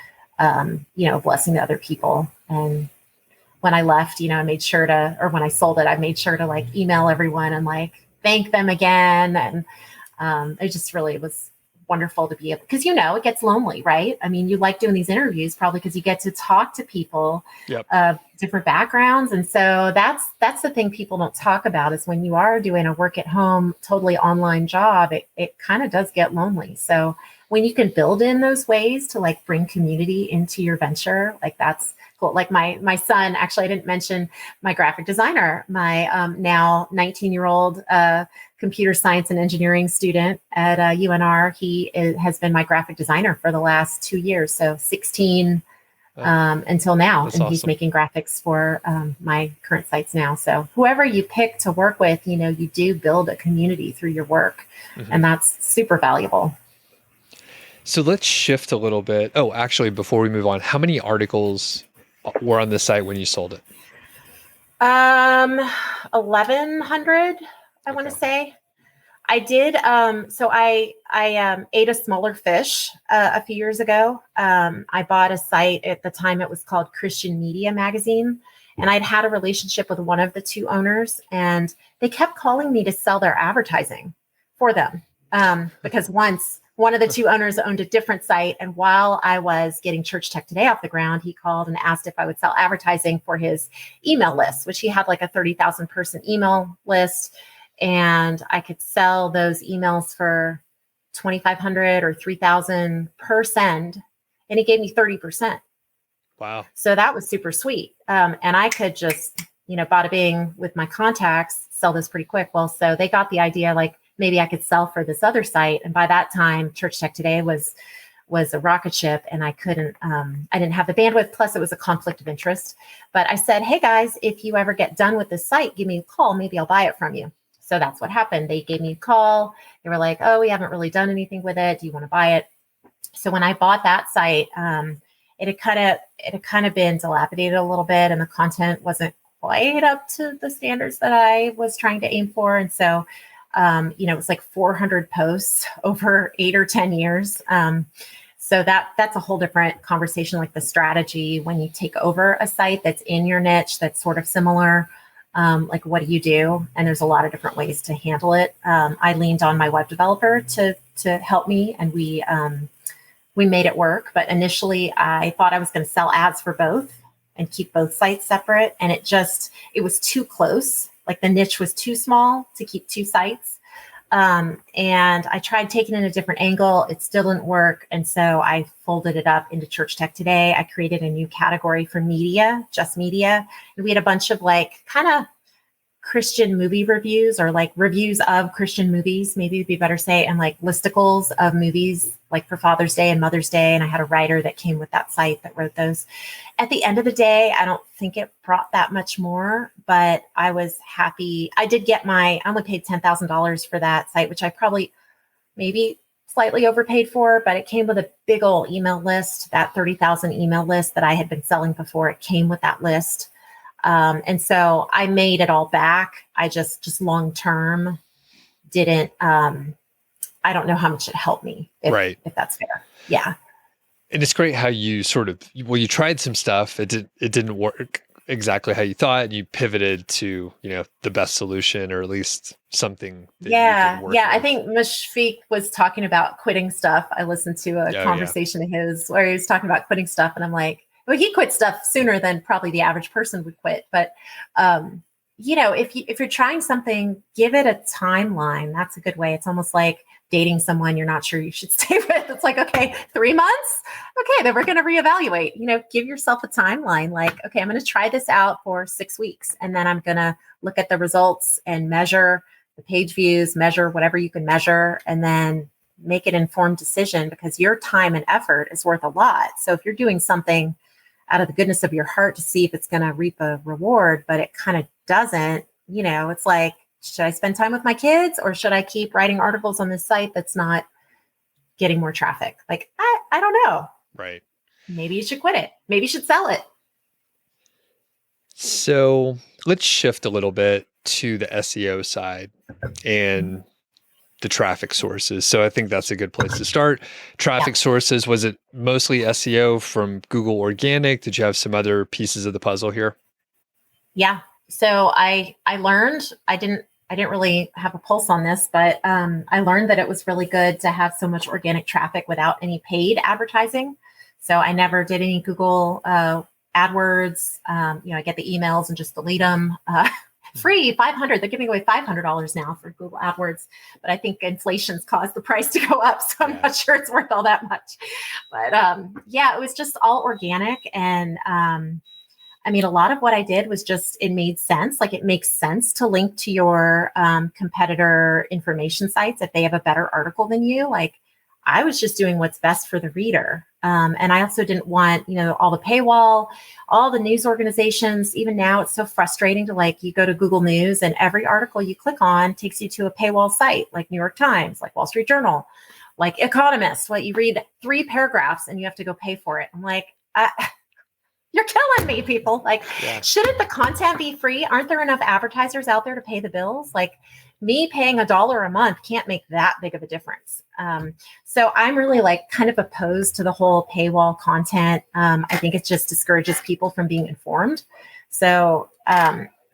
Speaker 2: blessing to other people. And when I left, I made sure to, or when I sold it, I made sure to email everyone and thank them again. And it just really was wonderful to be able, because it gets lonely, right? I mean, you like doing these interviews probably because you get to talk to people of different backgrounds. And so that's the thing people don't talk about, is when you are doing a work at home, totally online job, it kind of does get lonely. So when you can build in those ways to bring community into your venture, that's cool. Like my son, actually, I didn't mention my graphic designer, my now 19-year-old computer science and engineering student at UNR. He has been my graphic designer for the last 2 years. So 16 until now.
Speaker 1: That's
Speaker 2: And he's
Speaker 1: awesome.
Speaker 2: making graphics for my current sites now. So whoever you pick to work with, you do build a community through your work, and that's super valuable.
Speaker 1: So let's shift a little bit. Oh, actually, before we move on, how many articles were on the site when you sold it?
Speaker 2: 1,100, I want to say. I did. So I ate a smaller fish a few years ago. I bought a site at the time. It was called Christian Media Magazine. And I'd had a relationship with one of the two owners, and they kept calling me to sell their advertising for them. Because once one of the two owners owned a different site. And while I was getting Church Tech Today off the ground, he called and asked if I would sell advertising for his email list, which he had like a 30,000 person email list. And I could sell those emails for $2,500 or $3,000 per send. And he gave me 30%.
Speaker 1: Wow.
Speaker 2: So that was super sweet. And I could just, bada bing with my contacts, sell this pretty quick. Well, so they got the idea, like maybe I could sell for this other site. And by that time, Church Tech Today was a rocket ship, and I couldn't, I didn't have the bandwidth. Plus it was a conflict of interest. But I said, hey guys, if you ever get done with this site, give me a call. Maybe I'll buy it from you. So that's what happened. They gave me a call. They were like, oh, we haven't really done anything with it. Do you want to buy it? So when I bought that site, it had kind of been dilapidated a little bit, and the content wasn't quite up to the standards that I was trying to aim for. And so, it was like 400 posts over 8 or 10 years. So that's a whole different conversation, like the strategy when you take over a site that's in your niche, that's sort of similar. Like, what do you do? And there's a lot of different ways to handle it. I leaned on my web developer to help me, and we made it work. But initially I thought I was going to sell ads for both and keep both sites separate. And it was too close. Like the niche was too small to keep two sites. And I tried taking in a different angle. It still didn't work. And so I folded it up into Church Tech Today. I created a new category for media, just media. And we had a bunch of like kind of Christian movie reviews, or like reviews of Christian movies, maybe it'd be better say, and like listicles of movies like for Father's Day and Mother's Day. And I had a writer that came with that site that wrote those. At the end of the day, I don't think it brought that much more, but I was happy. I only paid $10,000 for that site, which I probably maybe slightly overpaid for, but it came with a big old email list, that 30,000 email list that I had been selling before. It came with that list. And so I made it all back. I just long-term didn't, I don't know how much it helped me, if that's fair. Yeah.
Speaker 1: And it's great how you you tried some stuff. It didn't work exactly how you thought, and you pivoted to, the best solution, or at least something that you can work with.
Speaker 2: I think Mashfiq was talking about quitting stuff. I listened to a conversation of his where he was talking about quitting stuff, and I'm like, well, he quit stuff sooner than probably the average person would quit. But, if you're trying something, give it a timeline. That's a good way. It's almost like dating someone you're not sure you should stay with. It's like, okay, 3 months. Okay, then we're going to reevaluate. Give yourself a timeline. Like, okay, I'm going to try this out for 6 weeks, and then I'm going to look at the results and measure the page views, measure whatever you can measure, and then make an informed decision, because your time and effort is worth a lot. So if you're doing something out of the goodness of your heart to see if it's going to reap a reward, but it kind of doesn't, it's like, should I spend time with my kids, or should I keep writing articles on this site that's not getting more traffic? Like, I don't know.
Speaker 1: Right.
Speaker 2: Maybe you should quit it. Maybe you should sell it.
Speaker 1: So let's shift a little bit to the SEO side and the traffic sources. So I think that's a good place to start. Traffic sources, was it mostly SEO from Google organic? Did you have some other pieces of the puzzle here?
Speaker 2: Yeah. So I learned, I didn't really have a pulse on this, but I learned that it was really good to have so much organic traffic without any paid advertising. So I never did any Google AdWords. I get the emails and just delete them. Free $500. They're giving away $500 now for Google AdWords, but I think inflation's caused the price to go up, so I'm not sure it's worth all that much. But it was just all organic, and a lot of what I did was just, it made sense. Like, it makes sense to link to your competitor information sites if they have a better article than you. Like, I was just doing what's best for the reader. And I also didn't want, all the paywall, all the news organizations. Even now, it's so frustrating to you go to Google News and every article you click on takes you to a paywall site, like New York Times, like Wall Street Journal, like Economist. You read 3 paragraphs and you have to go pay for it. I'm like, you're killing me, people. Shouldn't the content be free? Aren't there enough advertisers out there to pay the bills? Me paying $1 a month can't make that big of a difference. So I'm really kind of opposed to the whole paywall content. I think it just discourages people from being informed. So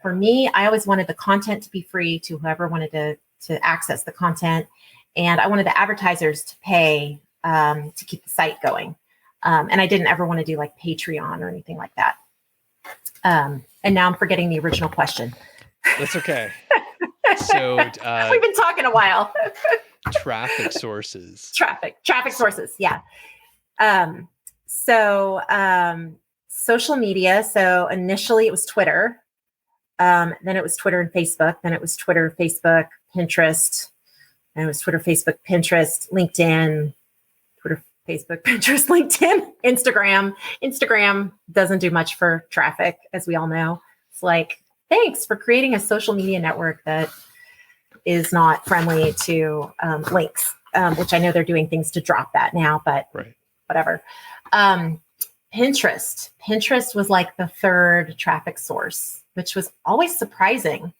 Speaker 2: for me, I always wanted the content to be free to whoever wanted to access the content. And I wanted the advertisers to pay to keep the site going. And I didn't ever want to do Patreon or anything like that. And now I'm forgetting the original question.
Speaker 3: That's okay. So
Speaker 2: we've been talking a while.
Speaker 3: Traffic sources.
Speaker 2: Traffic sources. Yeah. Social media. So initially it was Twitter. Then it was Twitter and Facebook. Then it was Twitter, Facebook, Pinterest. Then it was Twitter, Facebook, Pinterest, LinkedIn, Twitter, Facebook, Pinterest, LinkedIn, Instagram. Instagram doesn't do much for traffic, as we all know. It's thanks for creating a social media network that is not friendly to links, which I know they're doing things to drop that now, but whatever. Pinterest was the 3rd traffic source, which was always surprising.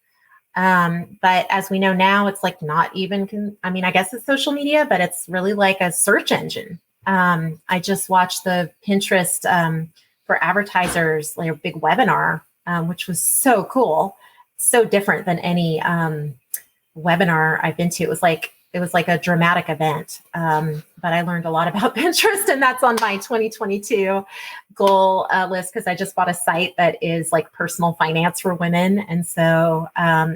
Speaker 2: But as we know now, it's not even, I guess it's social media, but it's really a search engine. I just watched the Pinterest for advertisers, a big webinar, which was so cool, so different than any webinar I've been to. It was like a dramatic event, but I learned a lot about Pinterest, and that's on my 2022 goal list because I just bought a site that is personal finance for women, and so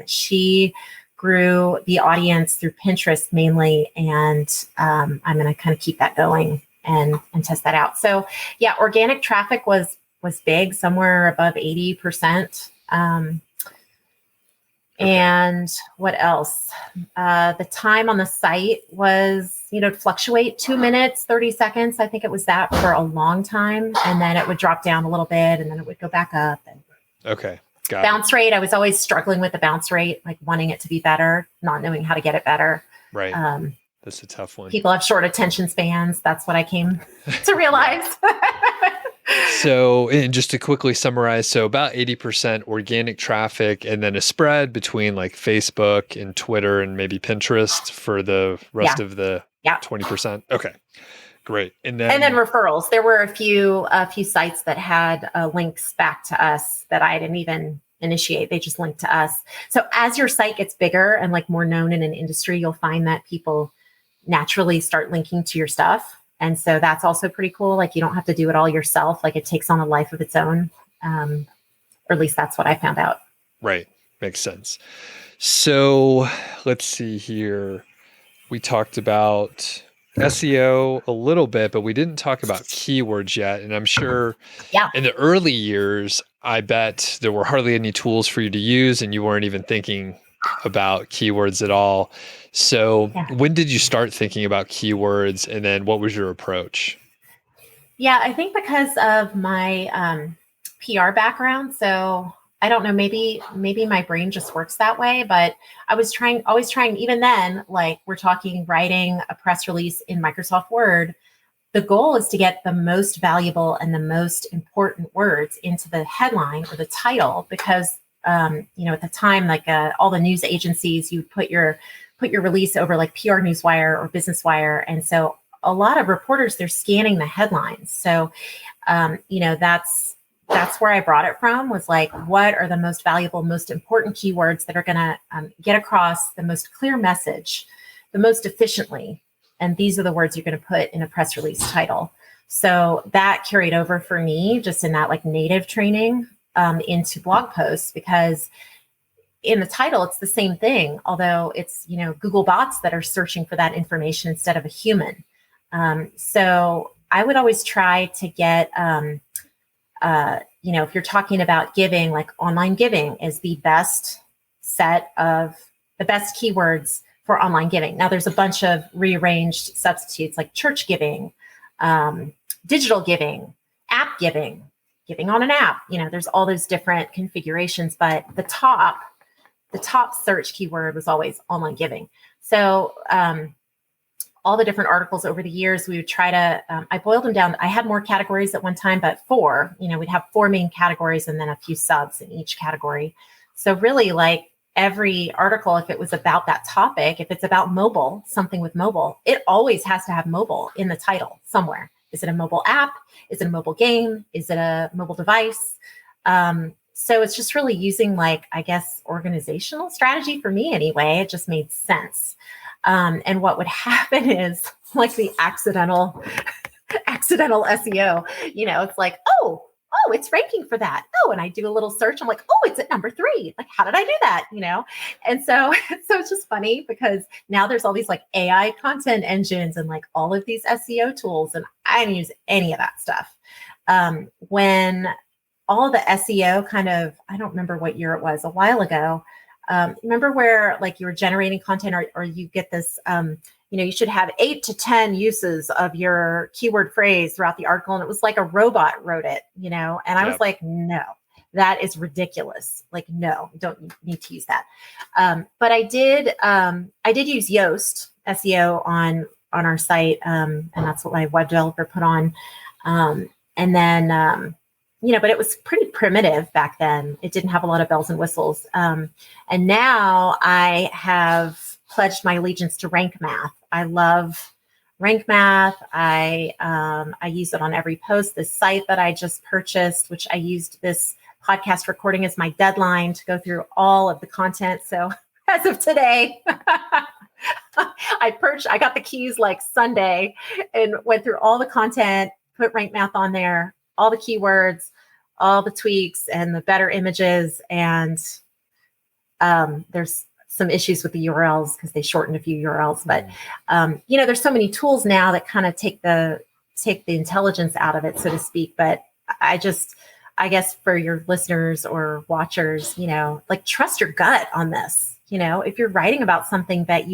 Speaker 2: she grew the audience through Pinterest mainly, and I'm going to kind of keep that going and test that out. So yeah, organic traffic was big, somewhere above 80%. And what else? The time on the site was, fluctuate 2 minutes, 30 seconds. I think it was that for a long time. And then it would drop down a little bit and then it would go back up. And
Speaker 3: okay. Got
Speaker 2: bounce rate. I was always struggling with the bounce rate, wanting it to be better, not knowing how to get it better.
Speaker 3: Right. That's a tough one.
Speaker 2: People have short attention spans. That's what I came to realize.
Speaker 3: So, and just to quickly summarize, so about 80% organic traffic and then a spread between Facebook and Twitter and maybe Pinterest for the rest of the 20%. Okay, great. And then
Speaker 2: referrals. There were a few sites that had links back to us that I didn't even initiate. They just linked to us. So as your site gets bigger and more known in an industry, you'll find that people naturally start linking to your stuff. And so that's also pretty cool. You don't have to do it all yourself. It takes on a life of its own. Or at least that's what I found out.
Speaker 3: Right. Makes sense. So let's see here. We talked about SEO a little bit, but we didn't talk about keywords yet. And I'm sure in the early years, I bet there were hardly any tools for you to use and you weren't even thinking about keywords at all. So when did you start thinking about keywords, and then what was your approach?
Speaker 2: Yeah, I think because of my PR background. So I don't know, maybe my brain just works that way, but I was always trying, even then, we're talking writing a press release in Microsoft Word. The goal is to get the most valuable and the most important words into the headline or the title, because at the time, all the news agencies, you put your release over PR Newswire or Business Wire. And so a lot of reporters, they're scanning the headlines. So, that's where I brought it from, was what are the most valuable, most important keywords that are going to get across the most clear message, the most efficiently. And these are the words you're going to put in a press release title. So that carried over for me just in that native training into blog posts, because in the title, it's the same thing, although it's, Google bots that are searching for that information instead of a human. So I would always try to get, if you're talking about giving, online giving is the best keywords for online giving. Now there's a bunch of rearranged substitutes like church giving, digital giving, app giving, giving on an app. There's all those different configurations, but the top search keyword was always online giving. So all the different articles over the years, we would try to, I boiled them down. I had more categories at one time, but 4, we'd have 4 main categories and then a few subs in each category. So really, like, every article, if it was about that topic, if it's about mobile, something with mobile, it always has to have mobile in the title somewhere. Is it a mobile app? Is it a mobile game? Is it a mobile device? So it's just really using, like, I guess, organizational strategy for me anyway. It just made sense. And what would happen is, like, the accidental SEO, it's like, oh, it's ranking for that. Oh, and I do a little search. I'm like, oh, it's at number 3. Like, how did I do that? And so it's just funny because now there's all these, like, AI content engines and, like, all of these SEO tools, and I didn't use any of that stuff. When all the SEO kind of, I don't remember what year it was, a while ago. Remember where, like, you were generating content or you get this, you should have 8 to 10 uses of your keyword phrase throughout the article. And it was like a robot wrote it, and I was like, no, that is ridiculous. Like, no, you don't need to use that. But I did use Yoast SEO on our site. And that's what my web developer put on. And then, but it was pretty primitive back then. It didn't have a lot of bells and whistles. And now I have pledged my allegiance to Rank Math. I love Rank Math. I use it on every post. This site that I just purchased, which I used this podcast recording as my deadline to go through all of the content. So as of today, I got the keys like Sunday and went through all the content, put Rank Math on there, all the keywords, all the tweaks and the better images. And there's some issues with the URLs because they shortened a few URLs, but there's so many tools now that kind of take the intelligence out of it, so to speak. But I guess for your listeners or watchers, like, trust your gut on this. If you're writing about something that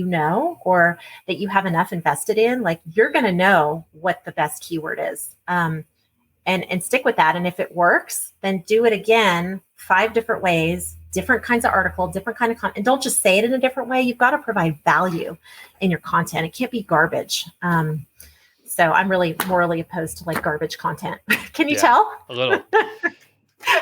Speaker 2: or that you have enough invested in, like, you're going to know what the best keyword is. And stick with that. And if it works, then do it again 5 different ways, different kinds of article, different kind of content. And don't just say it in a different way. You've got to provide value in your content. It can't be garbage. So I'm really morally opposed to, like, garbage content. Can you tell?
Speaker 3: A little.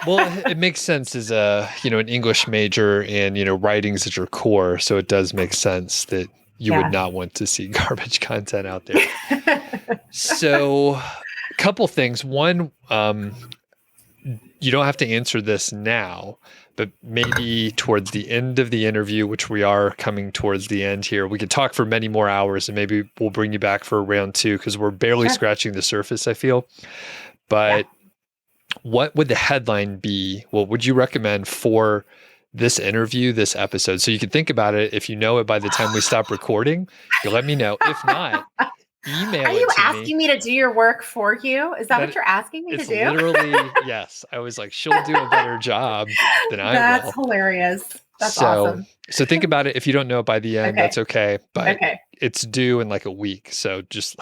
Speaker 3: Well, it makes sense as an English major and, writing's at your core. So it does make sense that you would not want to see garbage content out there. So a couple things. One, you don't have to answer this now, but maybe towards the end of the interview, which we are coming towards the end here, we could talk for many more hours and maybe we'll bring you back for round 2 because we're barely scratching the surface, I feel. But what would the headline be? What would you recommend for this interview, this episode? So you can think about it. If you know it by the time we stop recording, you let me know. If not, email it to me.
Speaker 2: Are you asking me to do your work for you? Is that what you're asking me to do?
Speaker 3: Literally, yes. I was like, she'll do a better job than I will.
Speaker 2: That's hilarious. That's awesome.
Speaker 3: So think about it. If you don't know it by the end, that's okay. But it's due in like a week. So just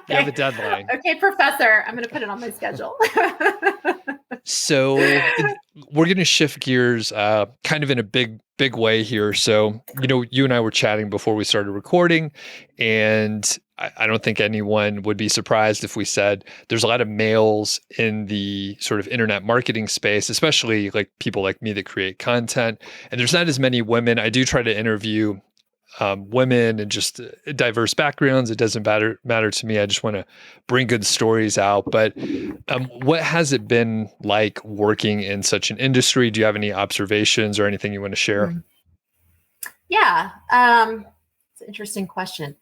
Speaker 3: you have a deadline.
Speaker 2: Okay, professor, I'm going to put it on my schedule.
Speaker 3: So we're going to shift gears kind of in a big way here. So, you and I were chatting before we started recording, and I don't think anyone would be surprised if we said there's a lot of males in the sort of internet marketing space, especially like people like me that create content. And there's not as many women. I do try to interview women and just diverse backgrounds. It doesn't matter to me. I just want to bring good stories out. But what has it been like working in such an industry? Do you have any observations or anything you want to share?
Speaker 2: Yeah, it's an interesting question.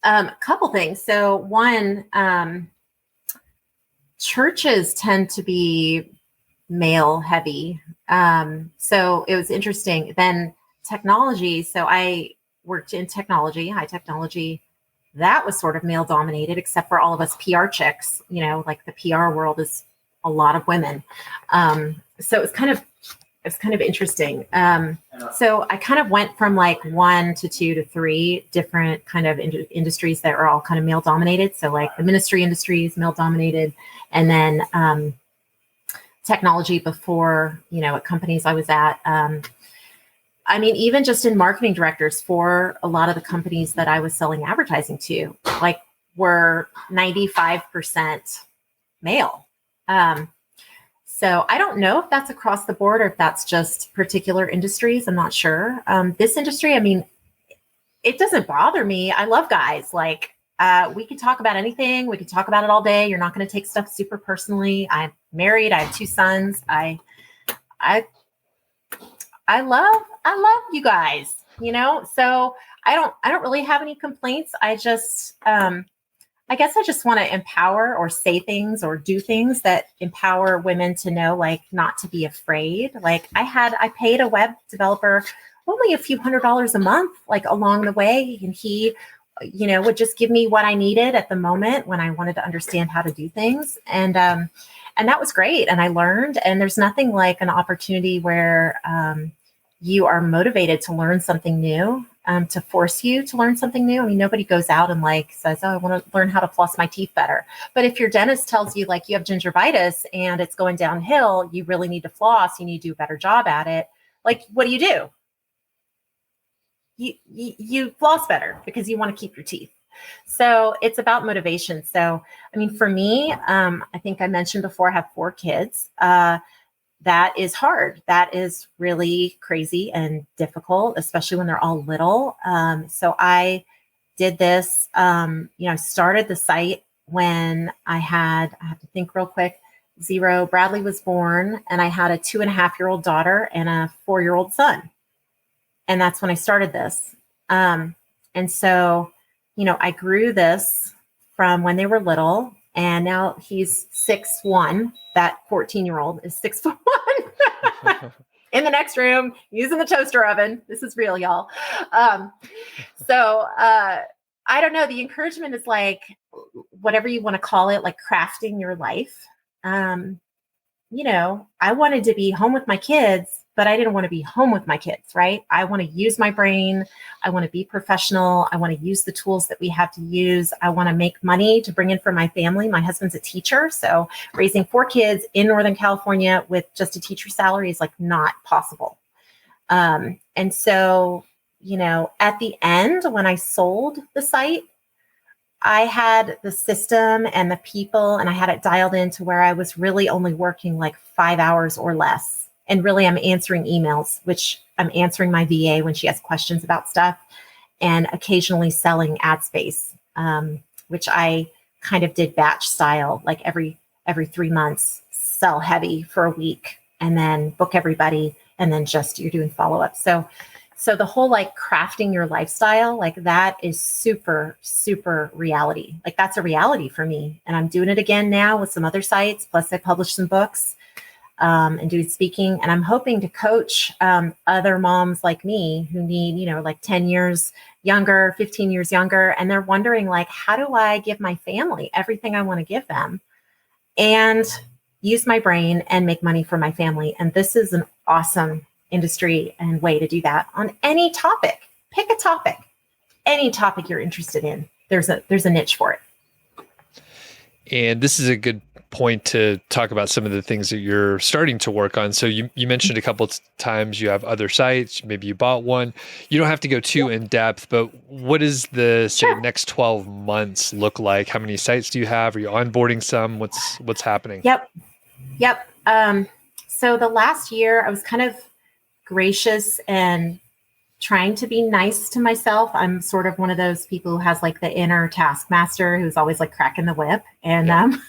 Speaker 2: A couple things. So one, churches tend to be male heavy. So it was interesting. Then technology. So I worked in technology, high technology. That was sort of male dominated, except for all of us PR chicks, like the PR world is a lot of women. So it was kind of it's kind of interesting. So I kind of went from like 1 to 2 to 3 different kind of industries that are all kind of male dominated. So like the ministry industry is male dominated, and then technology before, at companies I was at. I mean, even just in marketing directors for a lot of the companies that I was selling advertising to, like were 95% male. So I don't know if that's across the board or if that's just particular industries. I'm not sure. This industry, I mean, it doesn't bother me. I love guys. Like we could talk about anything. We could talk about it all day. You're not going to take stuff super personally. I'm married. I have 2 sons. I love you guys, so I don't really have any complaints. I just, I guess I just want to empower or say things or do things that empower women to know, like, not to be afraid. Like I paid a web developer only a few $100s a month, like along the way. And he, would just give me what I needed at the moment when I wanted to understand how to do things. And that was great. And I learned, and there's nothing like an opportunity where, you are motivated to learn something new, to force you to learn something new. I mean, nobody goes out and like says, oh, I want to learn how to floss my teeth better. But if your dentist tells you like you have gingivitis and it's going downhill, you really need to floss, you need to do a better job at it. Like, what do? You floss better because you want to keep your teeth. So it's about motivation. So, I mean, for me, I think I mentioned before, I have 4 kids. That is hard. That is really crazy and difficult, especially when they're all little. So I did this, I started the site when I have to think real quick, 0, Bradley was born, and I had a 2.5-year-old daughter and a 4-year-old son. And that's when I started this. And so, I grew this from when they were little, and now he's 6'1". That 14-year-old is 6'1". In the next room, using the toaster oven. This is real, y'all. So I don't know. The encouragement is like, whatever you want to call it, like crafting your life. I wanted to be home with my kids, but I didn't want to be home with my kids, right? I want to use my brain. I want to be professional. I want to use the tools that we have to use. I want to make money to bring in for my family. My husband's a teacher, so raising 4 kids in Northern California with just a teacher salary is like not possible. And so, at the end, when I sold the site, I had the system and the people, and I had it dialed in to where I was really only working like 5 hours or less. And really, I'm answering emails, which I'm answering my VA when she has questions about stuff, and occasionally selling ad space, which I kind of did batch style, like every 3 months, sell heavy for a week, and then book everybody, and then just you're doing follow-up. So the whole like crafting your lifestyle, like that is super, super reality. Like that's a reality for me. And I'm doing it again now with some other sites. Plus I published some books and doing speaking. And I'm hoping to coach other moms like me who need, like 10 years younger, 15 years younger. And they're wondering like, how do I give my family everything I want to give them and use my brain and make money for my family? And this is an awesome industry and way to do that on any topic. Pick a topic, any topic you're interested in. There's a niche for it.
Speaker 1: And this is a good point to talk about some of the things that you're starting to work on. So you mentioned a couple of times you have other sites, maybe you bought one. You don't have to go too in depth, but what does the next 12 months look like? How many sites do you have? Are you onboarding some? What's happening?
Speaker 2: Yep. So the last year I was kind of gracious and trying to be nice to myself. I'm sort of one of those people who has like the inner taskmaster who's always like cracking the whip. And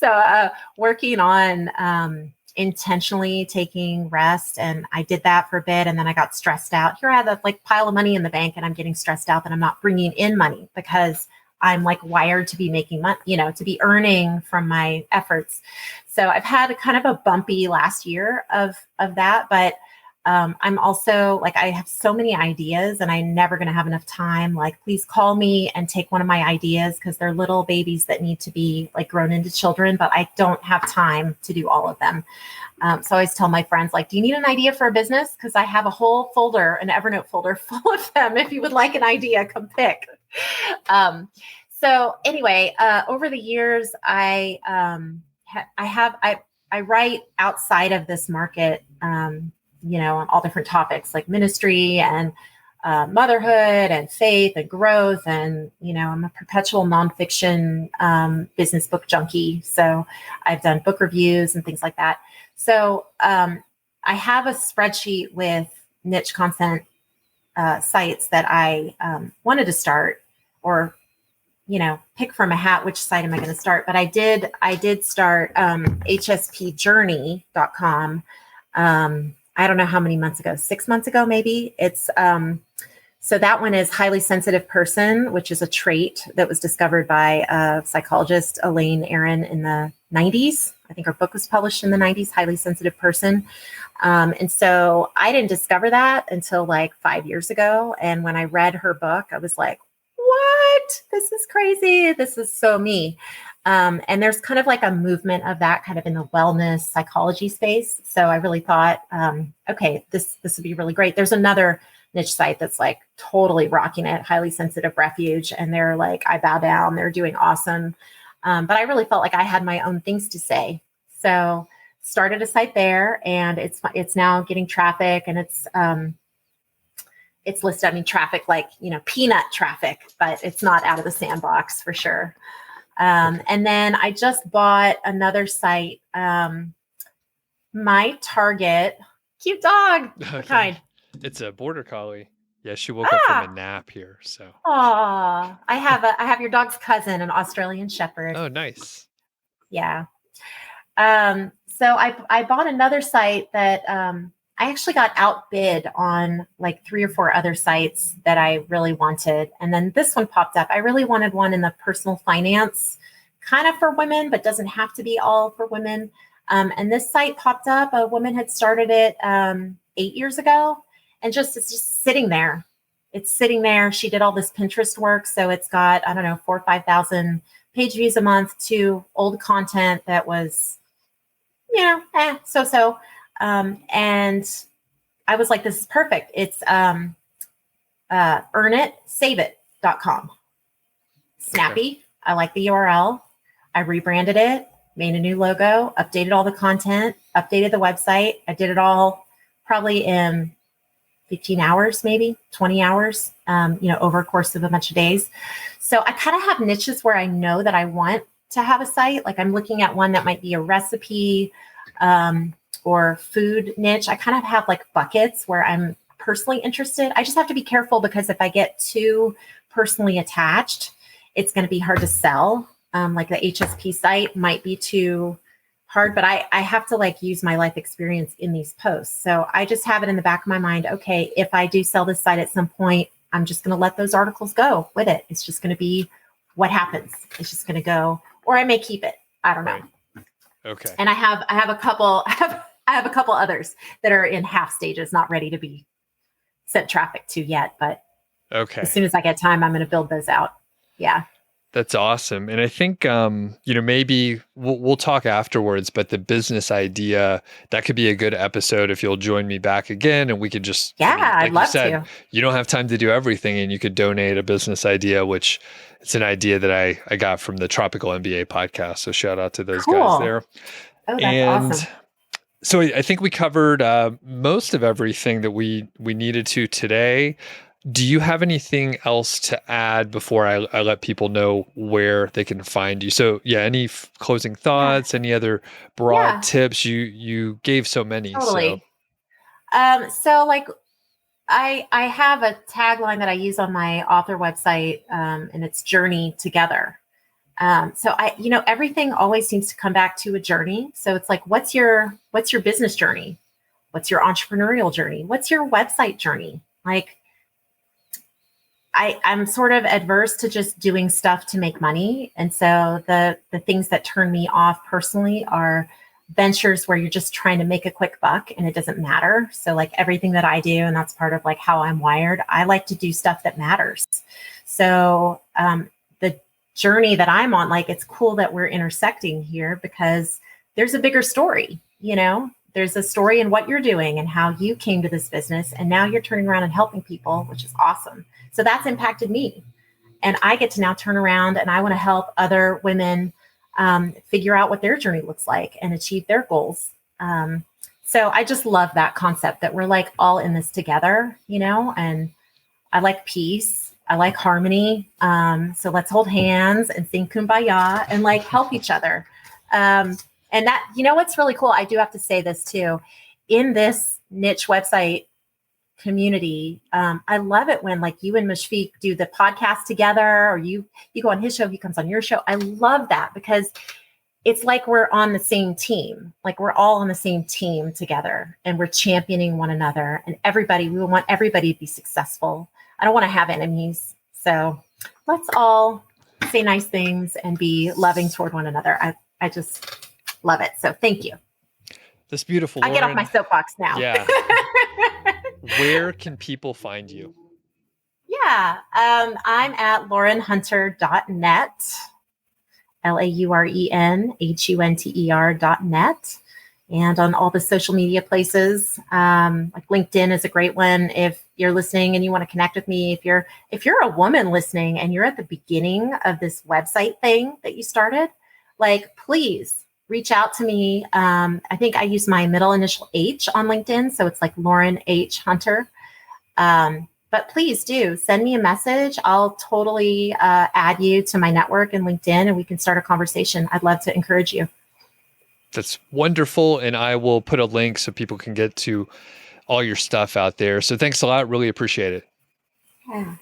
Speaker 2: so working on intentionally taking rest. And I did that for a bit. And then I got stressed out. Here I have a like pile of money in the bank and I'm getting stressed out that I'm not bringing in money because I'm like wired to be making money, to be earning from my efforts. So I've had kind of a bumpy last year of that, but I'm also like, I have so many ideas and I'm never going to have enough time. Like, please call me and take one of my ideas because they're little babies that need to be like grown into children, but I don't have time to do all of them. So I always tell my friends, like, do you need an idea for a business? Because I have a whole folder, an Evernote folder full of them. If you would like an idea, come pick. So anyway, over the years, I write outside of this market, on all different topics like ministry and motherhood and faith and growth. And, I'm a perpetual nonfiction business book junkie. So I've done book reviews and things like that. So I have a spreadsheet with niche content sites that I wanted to start, or pick from a hat, which site am I going to start? But I did start hspjourney.com. I don't know how many months ago, 6 months ago, maybe. It's so that one is highly sensitive person, which is a trait that was discovered by a psychologist, Elaine Aron, in the 90s. I think her book was published in the 90s, highly sensitive person. And so I didn't discover that until like 5 years ago. And when I read her book, I was like, what? This is crazy. This is so me. And there's kind of like a movement of that kind of in the wellness psychology space. So I really thought, okay, this would be really great. There's another niche site that's like totally rocking it, Highly Sensitive Refuge. And they're like, I bow down, they're doing awesome. But I really felt like I had my own things to say. So started a site there, and it's now getting traffic, and it's listed, traffic like, peanut traffic, but it's not out of the sandbox for sure. And then I just bought another site. My target, cute dog, what kind?
Speaker 3: It's a border collie. Yeah, she woke up from a nap here. So.
Speaker 2: Aw, I have your dog's cousin, an Australian Shepherd.
Speaker 3: Oh, nice.
Speaker 2: Yeah. So I bought another site that I actually got outbid on like 3 or 4 other sites that I really wanted. And then this one popped up. I really wanted one in the personal finance, kind of for women, but doesn't have to be all for women. And this site popped up. A woman had started it 8 years ago, and it's just sitting there. It's sitting there. She did all this Pinterest work. So it's got, 4,000 or 5,000 page views a month to old content that was, so. And I was like, this is perfect. It's earnitsaveit.com. Snappy. Okay. I like the URL. I rebranded it, made a new logo, updated all the content, updated the website. I did it all probably in 15 hours, maybe 20 hours, over a course of a bunch of days. So I kind of have niches where I know that I want to have a site. Like I'm looking at one that might be a recipe, or food niche. I kind of have like buckets where I'm personally interested. I just have to be careful because if I get too personally attached, it's going to be hard to sell. Like the HSP site might be too hard, but I have to like use my life experience in these posts. So I just have it in the back of my mind. Okay, if I do sell this site at some point, I'm just going to let those articles go with it. It's just going to be what happens. It's just going to go, or I may keep it. I don't know.
Speaker 3: Okay.
Speaker 2: And I have a couple, I have a couple others that are in half stages, not ready to be sent traffic to yet, but
Speaker 3: okay.
Speaker 2: As soon as I get time, I'm going to build those out. Yeah.
Speaker 3: That's awesome. And I think, maybe we'll talk afterwards, but the business idea, that could be a good episode if you'll join me back again, and we could just,
Speaker 2: I'd love to.
Speaker 3: You don't have time to do everything, and you could donate a business idea, which it's an idea that I got from the Tropical MBA podcast. So shout out to those guys there.
Speaker 2: Oh, that's awesome.
Speaker 3: So I think we covered most of everything that we needed to today. Do you have anything else to add before I let people know where they can find you? So any closing thoughts, any other broad tips? You gave so many.
Speaker 2: Totally. So like I have a tagline that I use on my author website, and it's journey together. So everything always seems to come back to a journey. So it's like, what's your business journey? What's your entrepreneurial journey? What's your website journey? Like, I'm sort of adverse to just doing stuff to make money. And so the things that turn me off personally are ventures where you're just trying to make a quick buck and it doesn't matter. So like everything that I do, and that's part of like how I'm wired, I like to do stuff that matters. So the journey that I'm on, like, it's cool that we're intersecting here because there's a bigger story, there's a story in what you're doing and how you came to this business. And now you're turning around and helping people, which is awesome. So that's impacted me. And I get to now turn around and I want to help other women figure out what their journey looks like and achieve their goals. So I just love that concept that we're like all in this together, and I like peace. I like harmony. So let's hold hands and sing Kumbaya and like help each other. And that, what's really cool, I do have to say this too, in this niche website community, I love it when like you and Mashfiq do the podcast together, or you go on his show, he comes on your show. I love that because it's like we're on the same team, like we're all on the same team together and we're championing one another, and we want everybody to be successful. I don't want to have enemies. So let's all say nice things and be loving toward one another. I just love it. So thank you.
Speaker 3: That's beautiful.
Speaker 2: I get off my soapbox now.
Speaker 3: Yeah. Where can people find you?
Speaker 2: Yeah. I'm at laurenhunter.net, LAURENHUNTER.net. And on all the social media places, like LinkedIn is a great one. If you're listening and you want to connect with me, if you're a woman listening and you're at the beginning of this website thing that you started, like, please reach out to me. I think I use my middle initial H on LinkedIn. So it's like Lauren H. Hunter. But please do send me a message. I'll totally add you to my network in LinkedIn and we can start a conversation. I'd love to encourage you.
Speaker 3: That's wonderful. And I will put a link so people can get to all your stuff out there. So thanks a lot. Really appreciate it.
Speaker 2: Yeah.